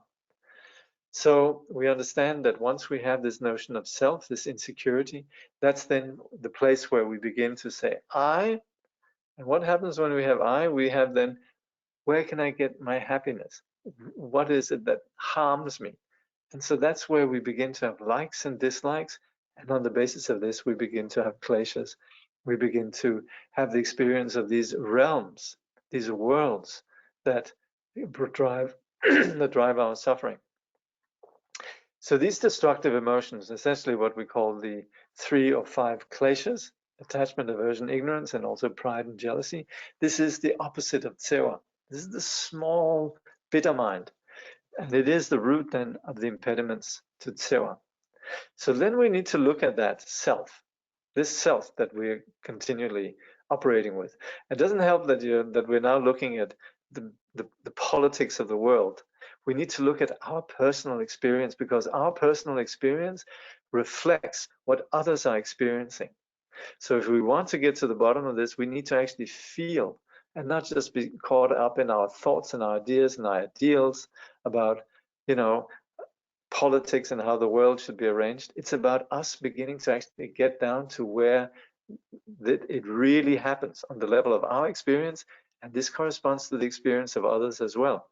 So we understand that once we have this notion of self, this insecurity, that's then the place where we begin to say, I. And what happens when we have I? We have then, where can I get my happiness? What is it that harms me? And so that's where we begin to have likes and dislikes. And on the basis of this, we begin to have kleshas. We begin to have the experience of these realms, these worlds that drive our suffering. So these destructive emotions, essentially what we call the 3 or 5 kleshas, attachment, aversion, ignorance, and also pride and jealousy. This is the opposite of tsewa. This is the small, bitter mind. And it is the root then of the impediments to tsewa. So then we need to look at that self, this self that we're continually operating with. It doesn't help that we're now looking at the politics of the world. We need to look at our personal experience, because our personal experience reflects what others are experiencing. So if we want to get to the bottom of this, we need to actually feel and not just be caught up in our thoughts and our ideas and our ideals about, politics and how the world should be arranged. It's about us beginning to actually get down to where it really happens on the level of our experience, and this corresponds to the experience of others as well.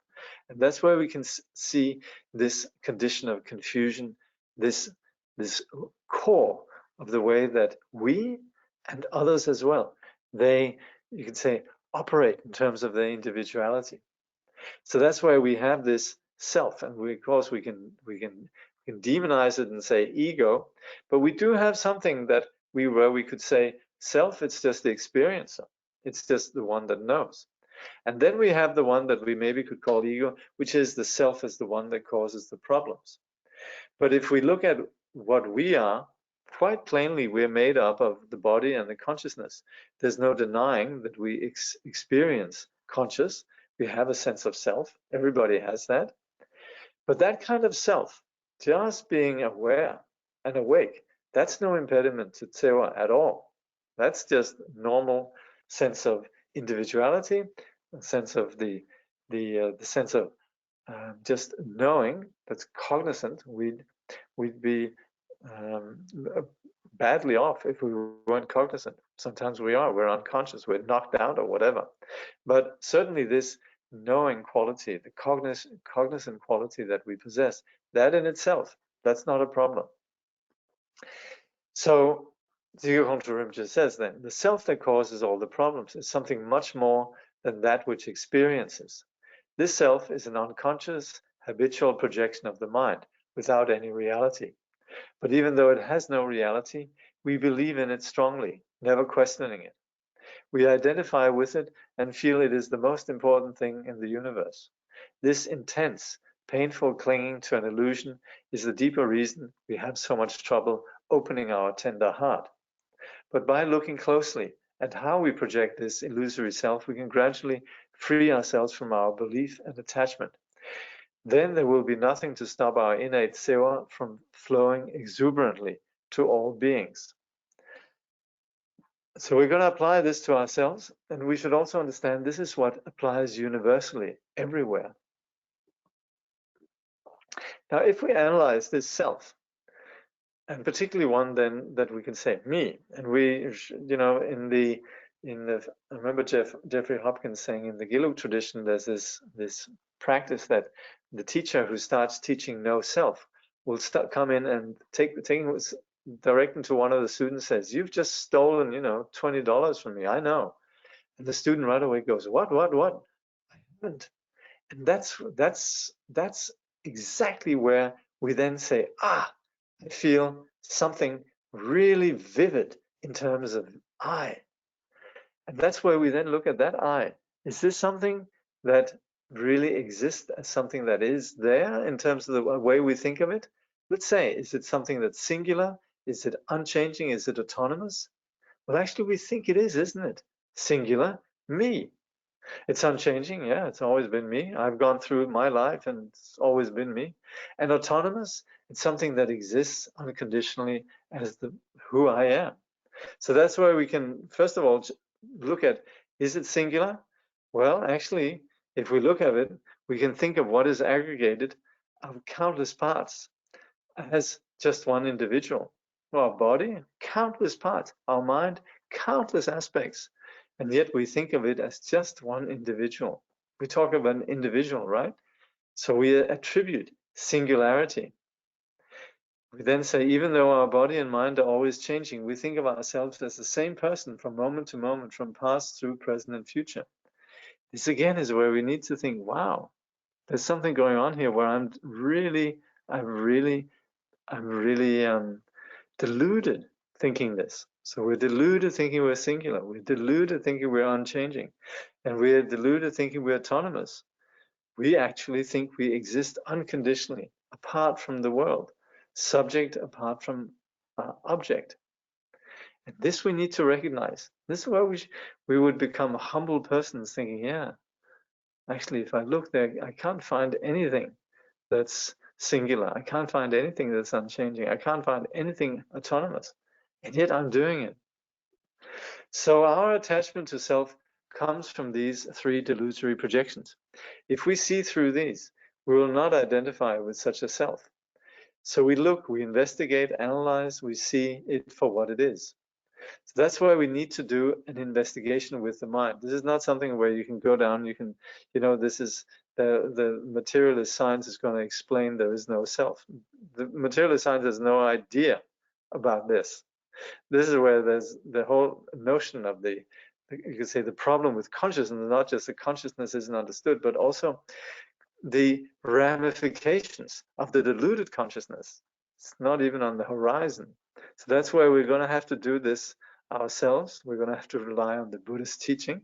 And that's where we can see this condition of confusion, this core of the way that we and others as well, you could say, operate in terms of their individuality. So that's where we have this self, and of course we can demonize it and say ego, but we do have something that where we could say self, it's just the experiencer, it's just the one that knows. And then we have the one that we maybe could call ego, which is the self as the one that causes the problems. But if we look at what we are, quite plainly we're made up of the body and the consciousness. There's no denying that we experience conscious. We have a sense of self. Everybody has that. But that kind of self, just being aware and awake, that's no impediment to tsewa at all. That's just normal sense of individuality, a sense of the sense of just knowing, that's cognizant. We'd be badly off if we weren't cognizant. Sometimes we're unconscious, we're knocked out or whatever. But certainly this knowing quality, the cognizant quality that we possess, that in itself, that's not a problem. So Kongtrul just says then, the self that causes all the problems is something much more than that which experiences. This self is an unconscious, habitual projection of the mind without any reality. But even though it has no reality, we believe in it strongly, never questioning it. We identify with it and feel it is the most important thing in the universe. This intense, painful clinging to an illusion is the deeper reason we have so much trouble opening our tender heart. But by looking closely at how we project this illusory self, we can gradually free ourselves from our belief and attachment. Then there will be nothing to stop our innate seva from flowing exuberantly to all beings. So we're going to apply this to ourselves, and we should also understand this is what applies universally, everywhere. Now, if we analyze this self, and particularly one then that we can say me, and we, you know, I remember Jeffrey Hopkins saying in the Giluk tradition, there's this practice that the teacher who starts teaching no self will come in and taking directing to one of the students, says, "You've just stolen, you know, $20 from me. I know." And the student right away goes, "What? I haven't." And that's exactly where we then say, I feel something really vivid in terms of I. And that's where we then look at that I. Is this something that really exists as something that is there in terms of the way we think of it? Let's say, is it something that's singular? Is it unchanging? Is it autonomous? Well, actually, we think it is, isn't it? Singular, me. It's unchanging, yeah, it's always been me. I've gone through my life and it's always been me. And autonomous, it's something that exists unconditionally as who I am. So that's where we can, first of all, look at, is it singular? Well, actually, if we look at it, we can think of what is aggregated of countless parts as just one individual. Our body, countless parts. Our mind, countless aspects. And yet we think of it as just one individual. We talk about an individual, right? So we attribute singularity. We then say, even though our body and mind are always changing, we think of ourselves as the same person from moment to moment, from past through present and future. This again is where we need to think, wow, there's something going on here where I'm really deluded thinking this. So we're deluded thinking we're singular. We're deluded thinking we're unchanging. And we're deluded thinking we're autonomous. We actually think we exist unconditionally, apart from the world, subject apart from object. And this we need to recognize. This is where we would become humble persons thinking, yeah, actually, if I look there, I can't find anything that's singular. I can't find anything that's unchanging. I can't find anything autonomous. And yet I'm doing it. So our attachment to self comes from these three delusory projections. If we see through these, we will not identify with such a self. So we look, we investigate, analyze, we see it for what it is. So that's why we need to do an investigation with the mind. This is not something where you can go down, you can, you know, this is the materialist science is going to explain there is no self. The materialist science has no idea about this. This is where there's the whole notion of you could say the problem with consciousness, not just the consciousness isn't understood, but also the ramifications of the deluded consciousness. It's not even on the horizon. So that's where we're going to have to do this ourselves. We're going to have to rely on the Buddhist teaching.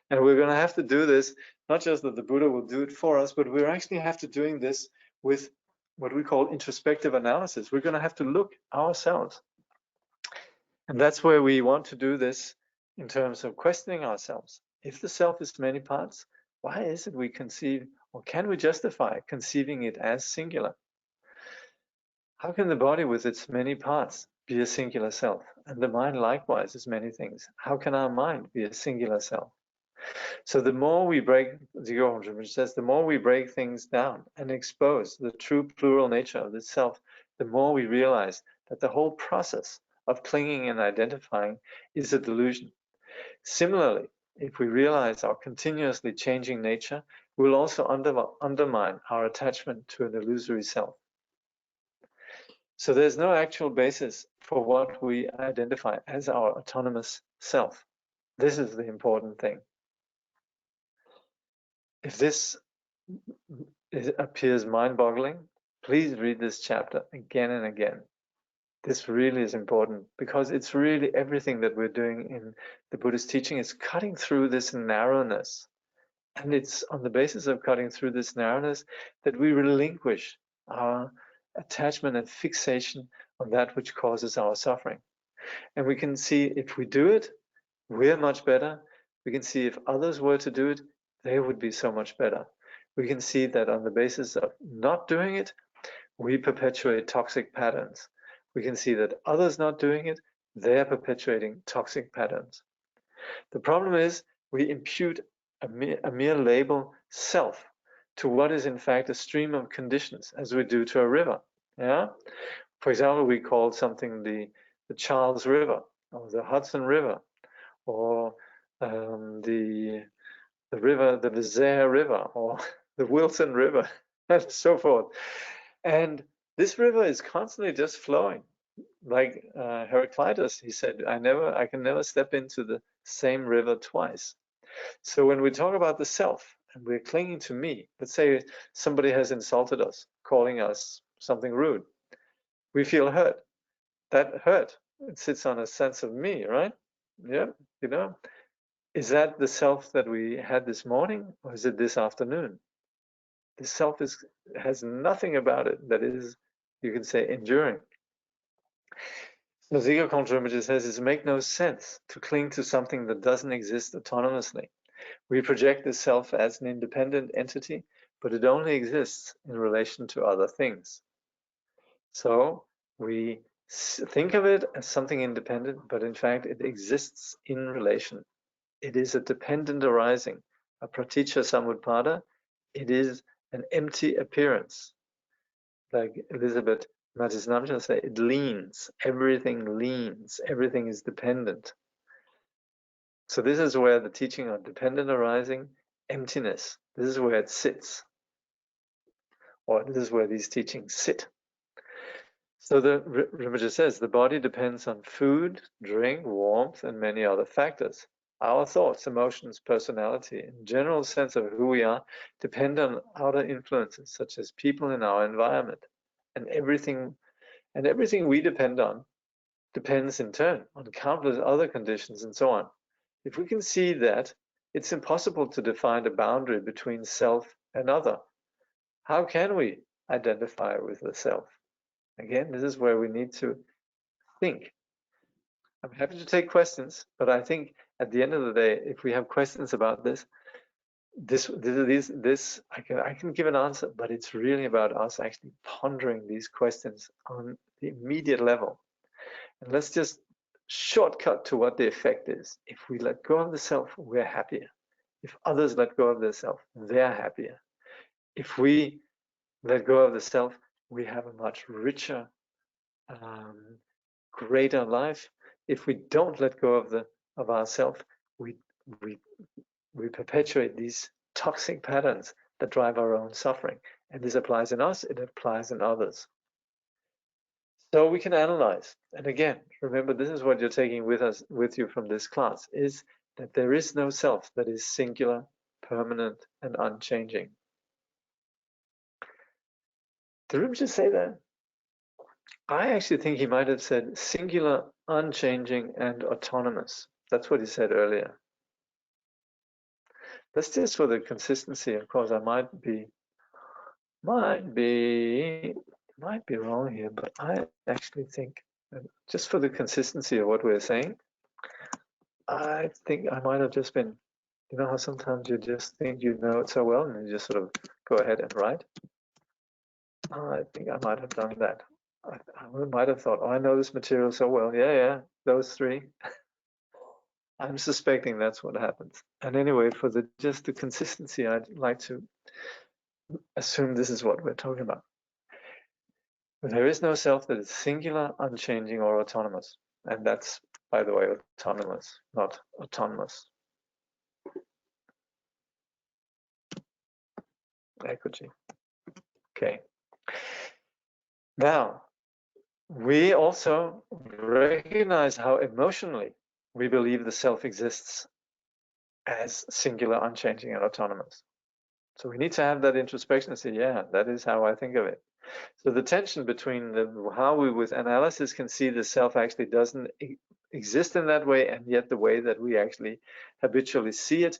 And we're going to have to do this, not just that the Buddha will do it for us, but we're actually have to doing this with what we call introspective analysis. We're going to have to look ourselves. And that's where we want to do this in terms of questioning ourselves. If the self is many parts, why is it we conceive, or can we justify conceiving it as singular? How can the body with its many parts be a singular self? And the mind likewise is many things. How can our mind be a singular self? So the more we break, Dzigar, which says, the more we break things down and expose the true plural nature of the self, the more we realize that the whole process of clinging and identifying is a delusion. Similarly, if we realize our continuously changing nature, we'll also undermine our attachment to an illusory self. So there's no actual basis for what we identify as our autonomous self. This is the important thing. If this appears mind-boggling, please read this chapter again and again. This really is important, because it's really everything that we're doing in the Buddhist teaching is cutting through this narrowness. And it's on the basis of cutting through this narrowness that we relinquish our attachment and fixation on that which causes our suffering. And we can see if we do it, we're much better. We can see if others were to do it, they would be so much better. We can see that on the basis of not doing it, we perpetuate toxic patterns. We can see that others not doing it, they're perpetuating toxic patterns. The problem is we impute a mere label, self, to what is in fact a stream of conditions, as we do to a river. Yeah. For example, we call something the Charles River, or the Hudson River, or the river, the Vézère River, or the Wilson River, and so forth. And this river is constantly just flowing. Like Heraclitus, he said, I can never step into the same river twice. So when we talk about the self and we're clinging to me, let's say somebody has insulted us, calling us something rude, we feel hurt. That hurt, it sits on a sense of me, right? Yeah, you know. Is that the self that we had this morning, or is it this afternoon? The self has nothing about it that is, you can say, enduring. So Dzigar Kongtrul says it makes no sense to cling to something that doesn't exist autonomously. We project the self as an independent entity, but it only exists in relation to other things. So we think of it as something independent, but in fact it exists in relation. It is a dependent arising, a praticca samutpada. It is an empty appearance. Like Elizabeth Matis say, it leans, everything is dependent. So this is where the teaching on dependent arising, emptiness, this is where it sits. Or this is where these teachings sit. So the Rinpoche says the body depends on food, drink, warmth, and many other factors. Our thoughts, emotions, personality, and general sense of who we are depend on outer influences, such as people in our environment. And everything we depend on depends in turn on countless other conditions and so on. If we can see that, it's impossible to define a boundary between self and other. How can we identify with the self? Again, this is where we need to think. I'm happy to take questions, but I think at the end of the day, if we have questions about this, I can give an answer, but it's really about us actually pondering these questions on the immediate level. And let's just shortcut to what the effect is. If we let go of the self, we're happier. If others let go of their self, they're happier. If we let go of the self, we have a much richer, greater life. If we don't let go of ourself, we perpetuate these toxic patterns that drive our own suffering. And this applies in us, it applies in others. So we can analyze. And again, remember, this is what you're taking with you from this class, is that there is no self that is singular, permanent, and unchanging. Did Rinpoche say that? I actually think he might have said singular, unchanging, and autonomous. That's what he said earlier. That's just for the consistency. Of course, I might be wrong here, but I actually think that just for the consistency of what we're saying, I think I might have just been, you know how sometimes you just think you know it so well and you just sort of go ahead and write? I think I might have done that. I might have thought, oh, I know this material so well. Yeah, those three. I'm suspecting that's what happens. And anyway, for just the consistency, I'd like to assume this is what we're talking about. There is no self that is singular, unchanging, or autonomous. And that's, by the way, autonomous, not autonomous. Equity. Okay. Now, we also recognize how emotionally we believe the self exists as singular, unchanging, and autonomous. So we need to have that introspection and say, yeah, that is how I think of it. So the tension between how we with analysis can see the self actually doesn't exist in that way, and yet the way that we actually habitually see it,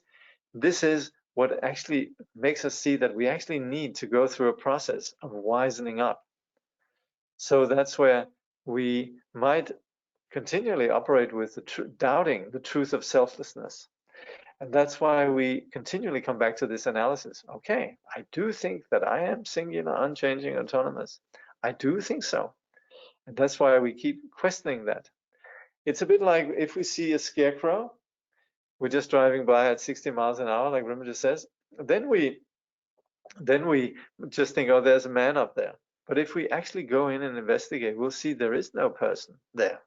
this is what actually makes us see that we actually need to go through a process of wisening up. So that's where we might continually operate with doubting the truth of selflessness. And that's why we continually come back to this analysis. Okay, I do think that I am singular, unchanging, autonomous. I do think so. And that's why we keep questioning that. It's a bit like if we see a scarecrow, we're just driving by at 60 miles an hour, like Rimmer just says, then we just think, oh, there's a man up there. But if we actually go in and investigate, we'll see there is no person there.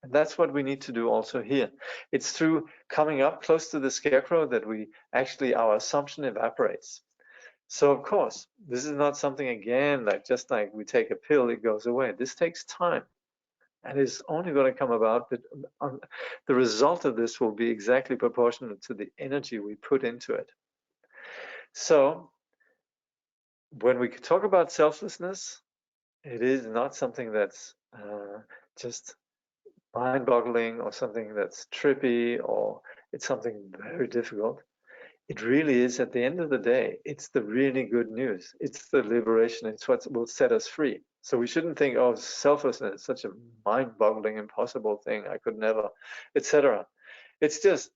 And that's what we need to do also here. It's through coming up close to the scarecrow that our assumption evaporates. So of course, this is not something, again, like just like we take a pill, it goes away. This takes time. And it's only going to come about, but the result of this will be exactly proportional to the energy we put into it. So when we talk about selflessness, it is not something that's just mind-boggling or something that's trippy or it's something very difficult. It really is, at the end of the day, it's the really good news. It's the liberation. It's what will set us free. So we shouldn't think, oh, selflessness is such a mind-boggling, impossible thing. I could never, etc. It's just,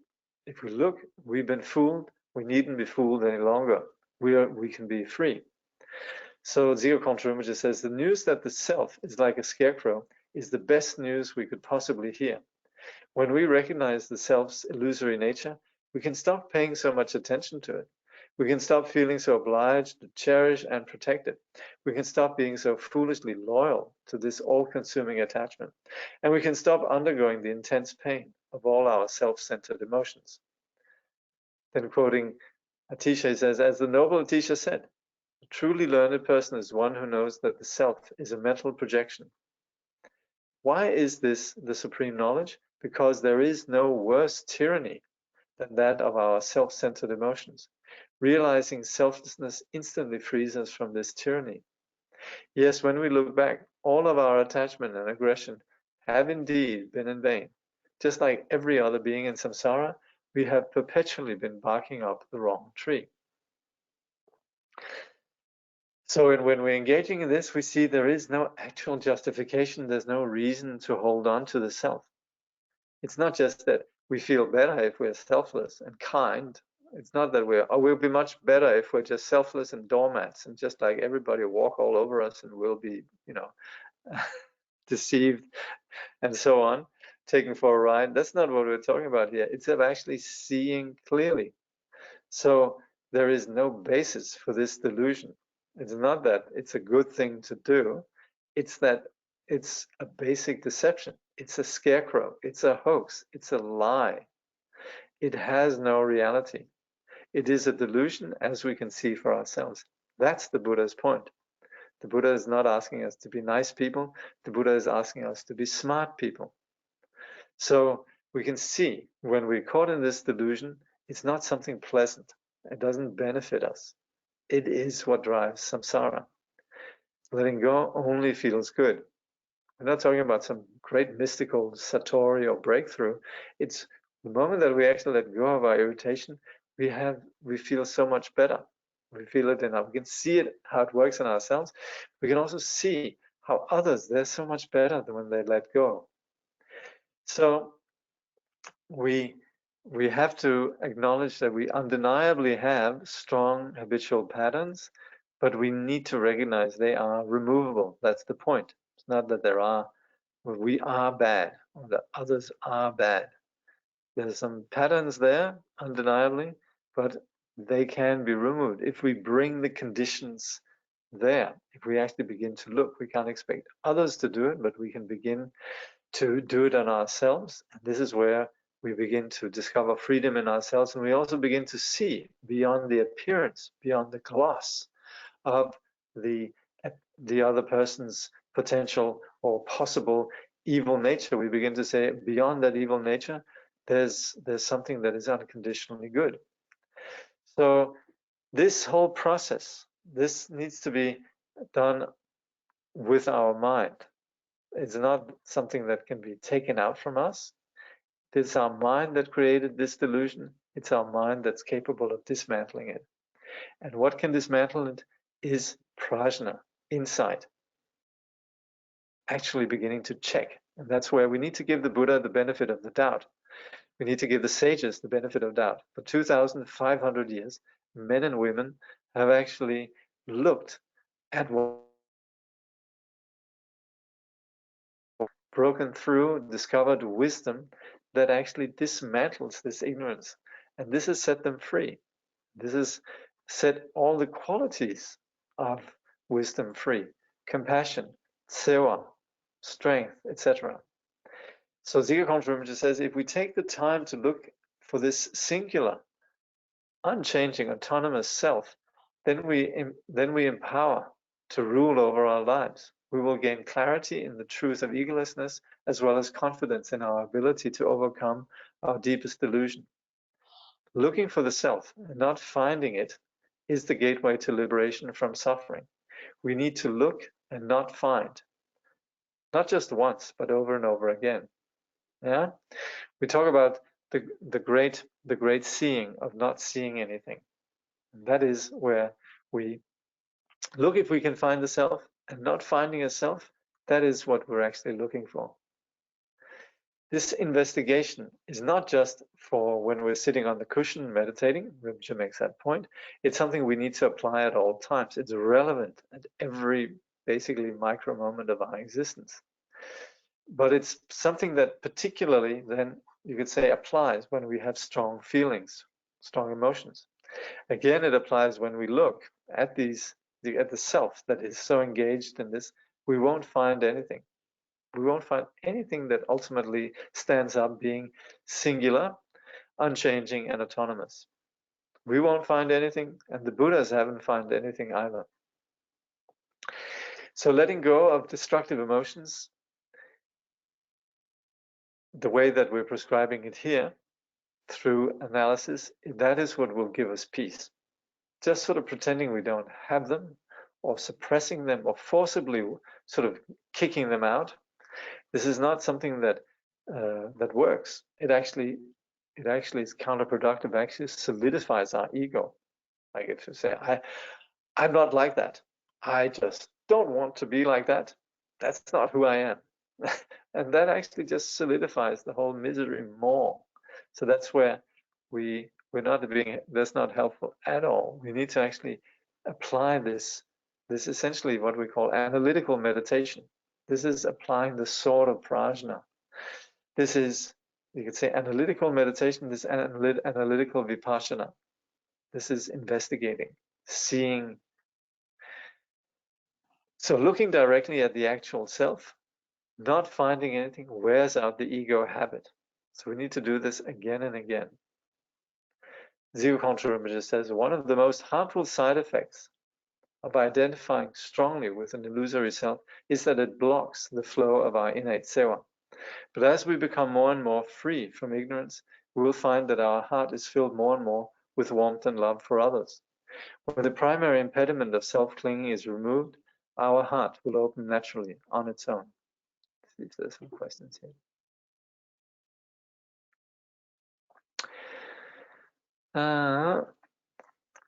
if we look, we've been fooled. We needn't be fooled any longer. We can be free. So Dzigar Kongtrul just says, the news that the self is like a scarecrow is the best news we could possibly hear. When we recognize the self's illusory nature, we can stop paying so much attention to it. We can stop feeling so obliged to cherish and protect it. We can stop being so foolishly loyal to this all-consuming attachment. And we can stop undergoing the intense pain of all our self-centered emotions. Then quoting Atisha says, as the noble Atisha said, a truly learned person is one who knows that the self is a mental projection. Why is this the supreme knowledge? Because there is no worse tyranny than that of our self-centered emotions. Realizing selflessness instantly frees us from this tyranny. Yes, when we look back, all of our attachment and aggression have indeed been in vain. Just like every other being in samsara, we have perpetually been barking up the wrong tree. So when we're engaging in this, we see there is no actual justification. There's no reason to hold on to the self. It's not just that we feel better if we're selfless and kind. It's not that we'll be much better if we're just selfless and doormats and just like everybody walk all over us and we'll be, deceived and so on, taken for a ride. That's not what we're talking about here. It's of actually seeing clearly. So there is no basis for this delusion. It's not that it's a good thing to do. It's that it's a basic deception. It's a scarecrow. It's a hoax. It's a lie. It has no reality. It is a delusion, as we can see for ourselves. That's the Buddha's point. The Buddha is not asking us to be nice people. The Buddha is asking us to be smart people. So we can see when we're caught in this delusion, it's not something pleasant. It doesn't benefit us. It is what drives samsara. Letting go only feels good. We're not talking about some great mystical satori or breakthrough. It's the moment that we actually let go of our irritation, we feel so much better. We feel it enough. We can see it, how it works in ourselves. We can also see how others, they're so much better than when they let go. So we have to acknowledge that we undeniably have strong habitual patterns, but we need to recognize they are removable. That's the point. It's not that we are bad or that others are bad. There's some patterns there, undeniably, but they can be removed if we bring the conditions there. If we actually begin to look, we can't expect others to do it, but we can begin to do it on ourselves. And this is where we begin to discover freedom in ourselves, and we also begin to see beyond the appearance, beyond the gloss of the other person's potential or possible evil nature. We begin to say beyond that evil nature, there's something that is unconditionally good. So This whole process, this needs to be done with our mind. It's not something that can be taken out from us. It's our mind that created this delusion. It's our mind that's capable of dismantling it. And what can dismantle it is prajna, insight, actually beginning to check. And that's where we need to give the Buddha the benefit of the doubt. We need to give the sages the benefit of doubt. For 2,500 years, men and women have actually looked at what broken through, discovered wisdom that actually dismantles this ignorance. And this has set them free. This has set all the qualities of wisdom free. Compassion, sewa, strength, etc. So Dzigar Kongtrul says, if we take the time to look for this singular, unchanging, autonomous self, then we empower to rule over our lives. We will gain clarity in the truth of egolessness, as well as confidence in our ability to overcome our deepest delusion. Looking for the self and not finding it is the gateway to liberation from suffering. We need to look and not find, not just once, but over and over again. Yeah, we talk about the great seeing of not seeing anything. And that is where we look if we can find the self, and not finding a self, that is what we're actually looking for. This investigation is not just for when we're sitting on the cushion meditating, Rinpoche makes that point. It's something we need to apply at all times. It's relevant at every basically micro moment of our existence. But it's something that particularly then you could say applies when we have strong feelings, strong emotions. Again, it applies when we look at the self that is so engaged in this, we won't find anything. We won't find anything that ultimately stands up being singular, unchanging, and autonomous. We won't find anything, and the Buddhas haven't found anything either. So letting go of destructive emotions, the way that we're prescribing it here, through analysis, that is what will give us peace. Just sort of pretending we don't have them, or suppressing them, or forcibly sort of kicking them out, this is not something that that works. It actually is counterproductive. Actually solidifies our ego. Like if you say, I'm not like that. I just don't want to be like that. That's not who I am. And that actually just solidifies the whole misery more. So that's where we're not being, that's not helpful at all. We need to actually apply this essentially what we call analytical meditation. This is applying the sword of prajna. This is, you could say, analytical meditation, this analytical vipassana. This is investigating, seeing. So looking directly at the actual self, not finding anything, wears out the ego habit. So we need to do this again and again. Dzigar Kongtrul says, one of the most harmful side effects of identifying strongly with an illusory self is that it blocks the flow of our innate sewa. But as we become more and more free from ignorance, we will find that our heart is filled more and more with warmth and love for others. When the primary impediment of self-clinging is removed, our heart will open naturally on its own. Let's see if there's some questions here.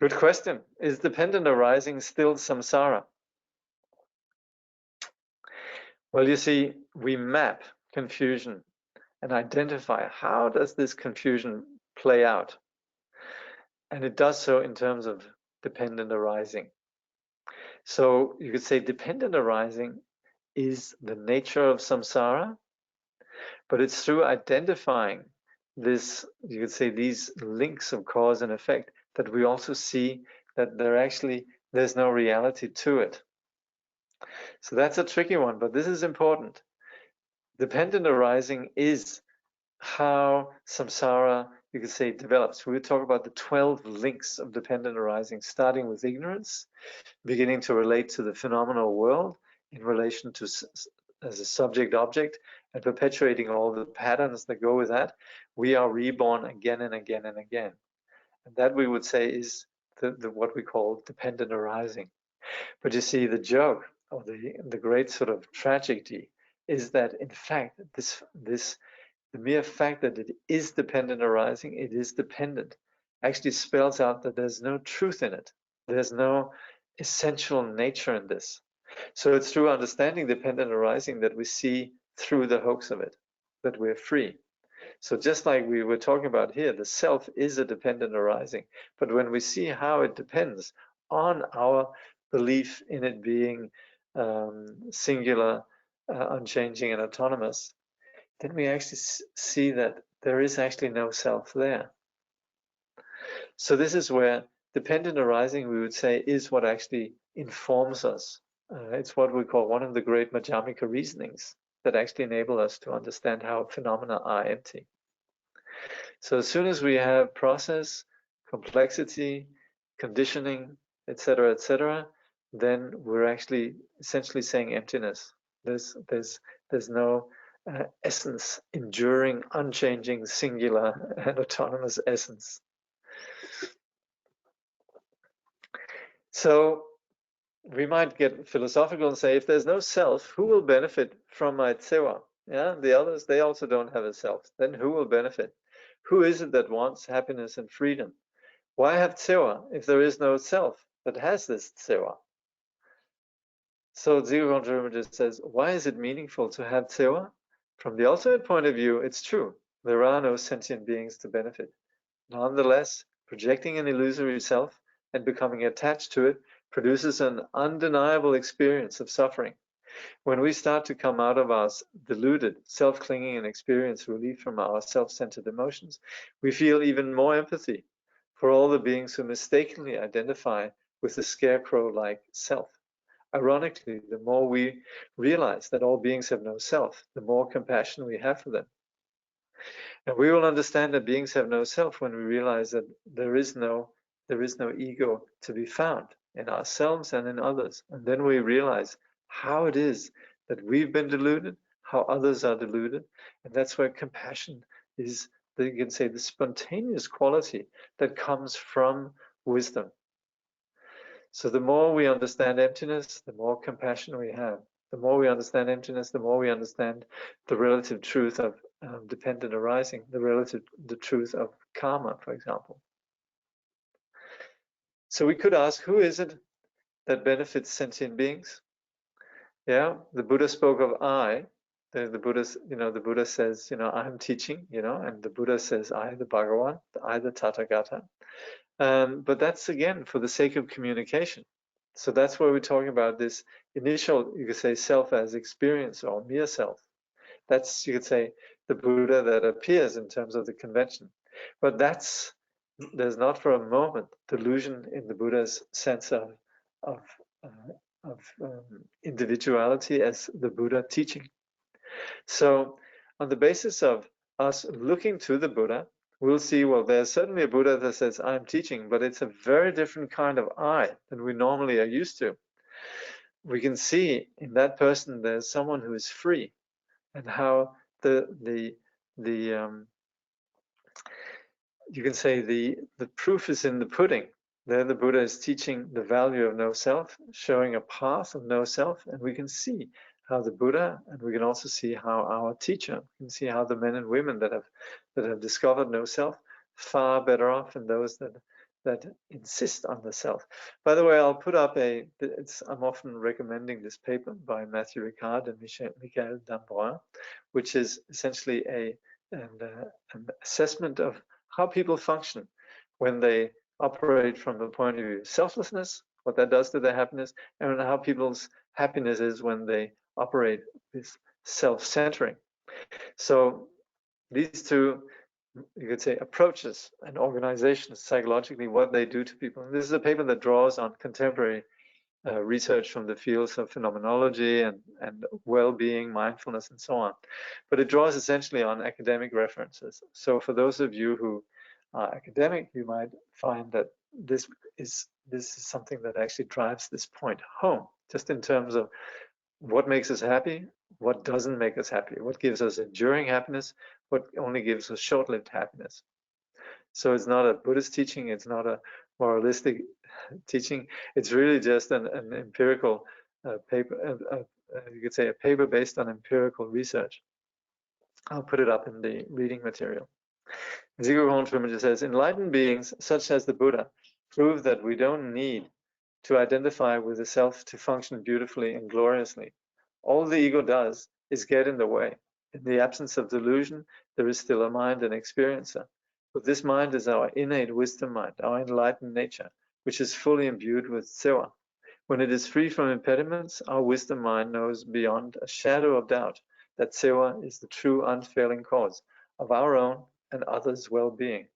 Good question. Is dependent arising still samsara? Well, you see, we map confusion and identify how does this confusion play out. And it does so in terms of dependent arising. So you could say dependent arising is the nature of samsara, but it's through identifying this, you could say, these links of cause and effect, that we also see that there's no reality to it. So that's a tricky one, but this is important. Dependent arising is how samsara, you could say, develops. We talk about the 12 links of dependent arising, starting with ignorance, beginning to relate to the phenomenal world in relation to as a subject-object, and perpetuating all the patterns that go with that. We are reborn again and again and again. And that we would say is what we call dependent arising. But you see, the joke, or the great sort of tragedy, is that in fact the mere fact that it is dependent arising, it is dependent, actually spells out that there's no truth in it. There's no essential nature in this. So it's through understanding dependent arising that we see through the hoax of it, that we're free. So just like we were talking about here, the self is a dependent arising. But when we see how it depends on our belief in it being singular, unchanging, and autonomous, then we actually see that there is actually no self there. So this is where dependent arising, we would say, is what actually informs us. It's what we call one of the great Madhyamika reasonings that actually enable us to understand how phenomena are empty. So as soon as we have process, complexity, conditioning, etc., then we're actually essentially saying emptiness. There's no essence, enduring, unchanging, singular, and autonomous essence. So we might get philosophical and say, if there's no self, who will benefit from my tsewa? Yeah, the others, they also don't have a self. Then who will benefit? Who is it that wants happiness and freedom? Why have tsewa if there is no self that has this tsewa? So Dzigar just says, why is it meaningful to have tsewa? From the ultimate point of view, it's true. There are no sentient beings to benefit. Nonetheless, projecting an illusory self and becoming attached to it produces an undeniable experience of suffering. When we start to come out of our deluded self-clinging and experience relief from our self-centered emotions, we feel even more empathy for all the beings who mistakenly identify with the scarecrow-like self. Ironically, the more we realize that all beings have no self, the more compassion we have for them. And we will understand that beings have no self when we realize that there is no ego to be found in ourselves and in others. And then we realize how it is that we've been deluded, how others are deluded. And that's where compassion is, you can say, the spontaneous quality that comes from wisdom. So the more we understand emptiness, the more compassion we have. The more we understand emptiness, the more we understand the relative truth of dependent arising, the truth of karma, for example. So we could ask, who is it that benefits sentient beings? Yeah, the Buddha spoke of I. The Buddha says, I'm teaching, and the Buddha says, I, the Bhagavan, I, the Tathagata. But that's again for the sake of communication. So that's where we're talking about this initial, you could say, self as experience or mere self. That's, you could say, the Buddha that appears in terms of the convention. But there's not for a moment delusion in the Buddha's sense of individuality as the Buddha teaching. So on the basis of us looking to the Buddha, we'll see, well, there's certainly a Buddha that says, I'm teaching, but it's a very different kind of I than we normally are used to. We can see in that person there's someone who is free, and how you can say the proof is in the pudding. There the Buddha is teaching the value of no self, showing a path of no self, and we can see how the Buddha, and we can also see how our teacher, we can see how the men and women that have discovered no self, far better off than those that insist on the self. By the way, I'll put up I'm often recommending this paper by Matthew Ricard and Michael Dambrun, which is essentially an assessment of how people function when they operate from the point of view of selflessness, what that does to their happiness, and how people's happiness is when they operate with self-centering. So these two, you could say, approaches and organizations psychologically, what they do to people. And this is a paper that draws on contemporary research from the fields of phenomenology and well-being, mindfulness, and so on. But it draws essentially on academic references. So for those of you who are academic, you might find that this is something that actually drives this point home, just in terms of what makes us happy, what doesn't make us happy, what gives us enduring happiness, what only gives us short-lived happiness. So it's not a Buddhist teaching, it's not a moralistic teaching. It's really just an empirical paper, you could say a paper based on empirical research. I'll put it up in the reading material. Dzigar Kongtrul says, enlightened beings such as the Buddha prove that we don't need to identify with the self to function beautifully and gloriously. All the ego does is get in the way. In the absence of delusion, there is still a mind and experiencer. But this mind is our innate wisdom mind, our enlightened nature, which is fully imbued with Sewa. When it is free from impediments, our wisdom mind knows beyond a shadow of doubt that Sewa is the true unfailing cause of our own and others' well-being.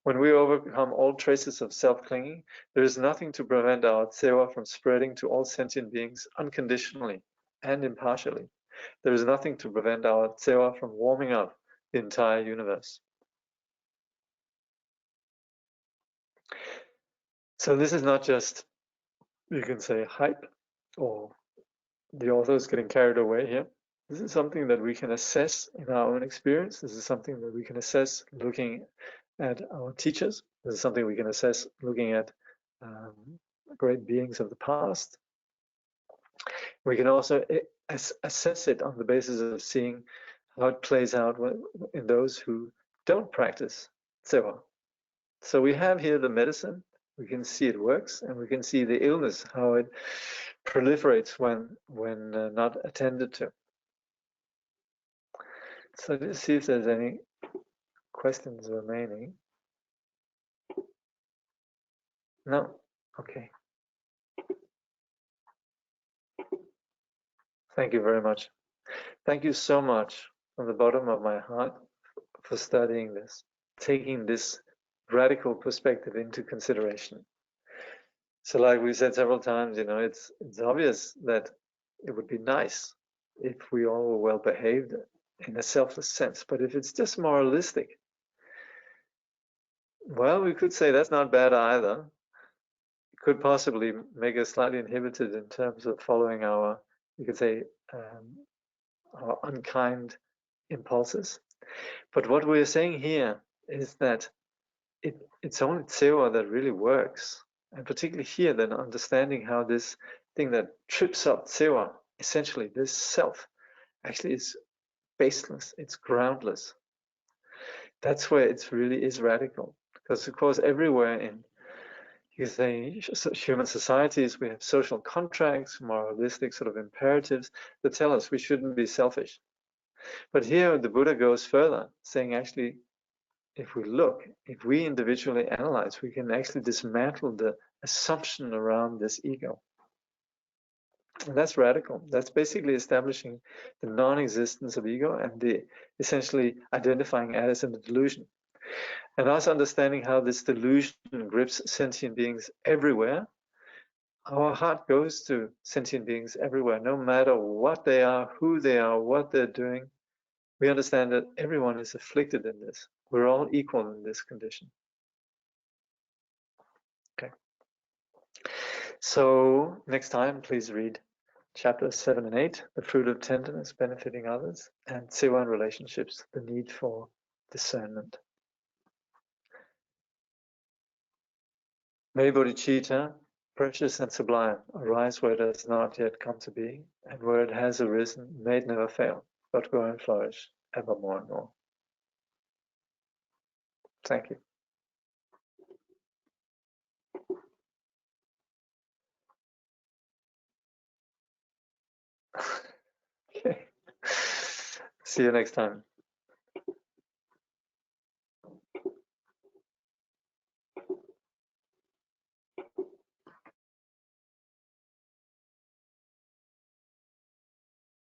When we overcome all traces of self-clinging, there is nothing to prevent our Sewa from spreading to all sentient beings unconditionally and impartially. There is nothing to prevent our Sewa from warming up the entire universe. So this is not just, you can say, hype, or the author is getting carried away here. This is something that we can assess in our own experience. This is something that we can assess looking at our teachers. This is something we can assess looking at great beings of the past. We can also assess it on the basis of seeing how it plays out in those who don't practice Sewa. So we have here the medicine. We can see it works, and we can see the illness, how it proliferates when not attended to. So let's see if there's any questions remaining. No? Okay. Thank you very much. Thank you so much from the bottom of my heart for studying this, taking this radical perspective into consideration. So like we said several times, you know, it's obvious that it would be nice if we all were well behaved in a selfless sense, but if it's just moralistic, well, we could say that's not bad either. It could possibly make us slightly inhibited in terms of following our, you could say, our unkind impulses. But what we're saying here is that it's only Sewa that really works. And particularly here, then understanding how this thing that trips up Sewa, essentially this self, actually is baseless, it's groundless. That's where it really is radical. Because of course, everywhere in, you say, human societies, we have social contracts, moralistic sort of imperatives that tell us we shouldn't be selfish. But here the Buddha goes further, saying actually, if we look, if we individually analyze, we can actually dismantle the assumption around this ego. And that's radical. That's basically establishing the non-existence of ego and the essentially identifying it as a delusion. And us understanding how this delusion grips sentient beings everywhere, our heart goes to sentient beings everywhere, no matter what they are, who they are, what they're doing. We understand that everyone is afflicted in this. We're all equal in this condition. Okay. So next time, please read chapters 7 and 8, the fruit of tenderness, benefiting others, and Sewa and relationships, the need for discernment. May bodhicitta, precious and sublime, arise where it has not yet come to be, and where it has arisen, may it never fail, but grow and flourish evermore and more. Thank you. Okay. See you next time.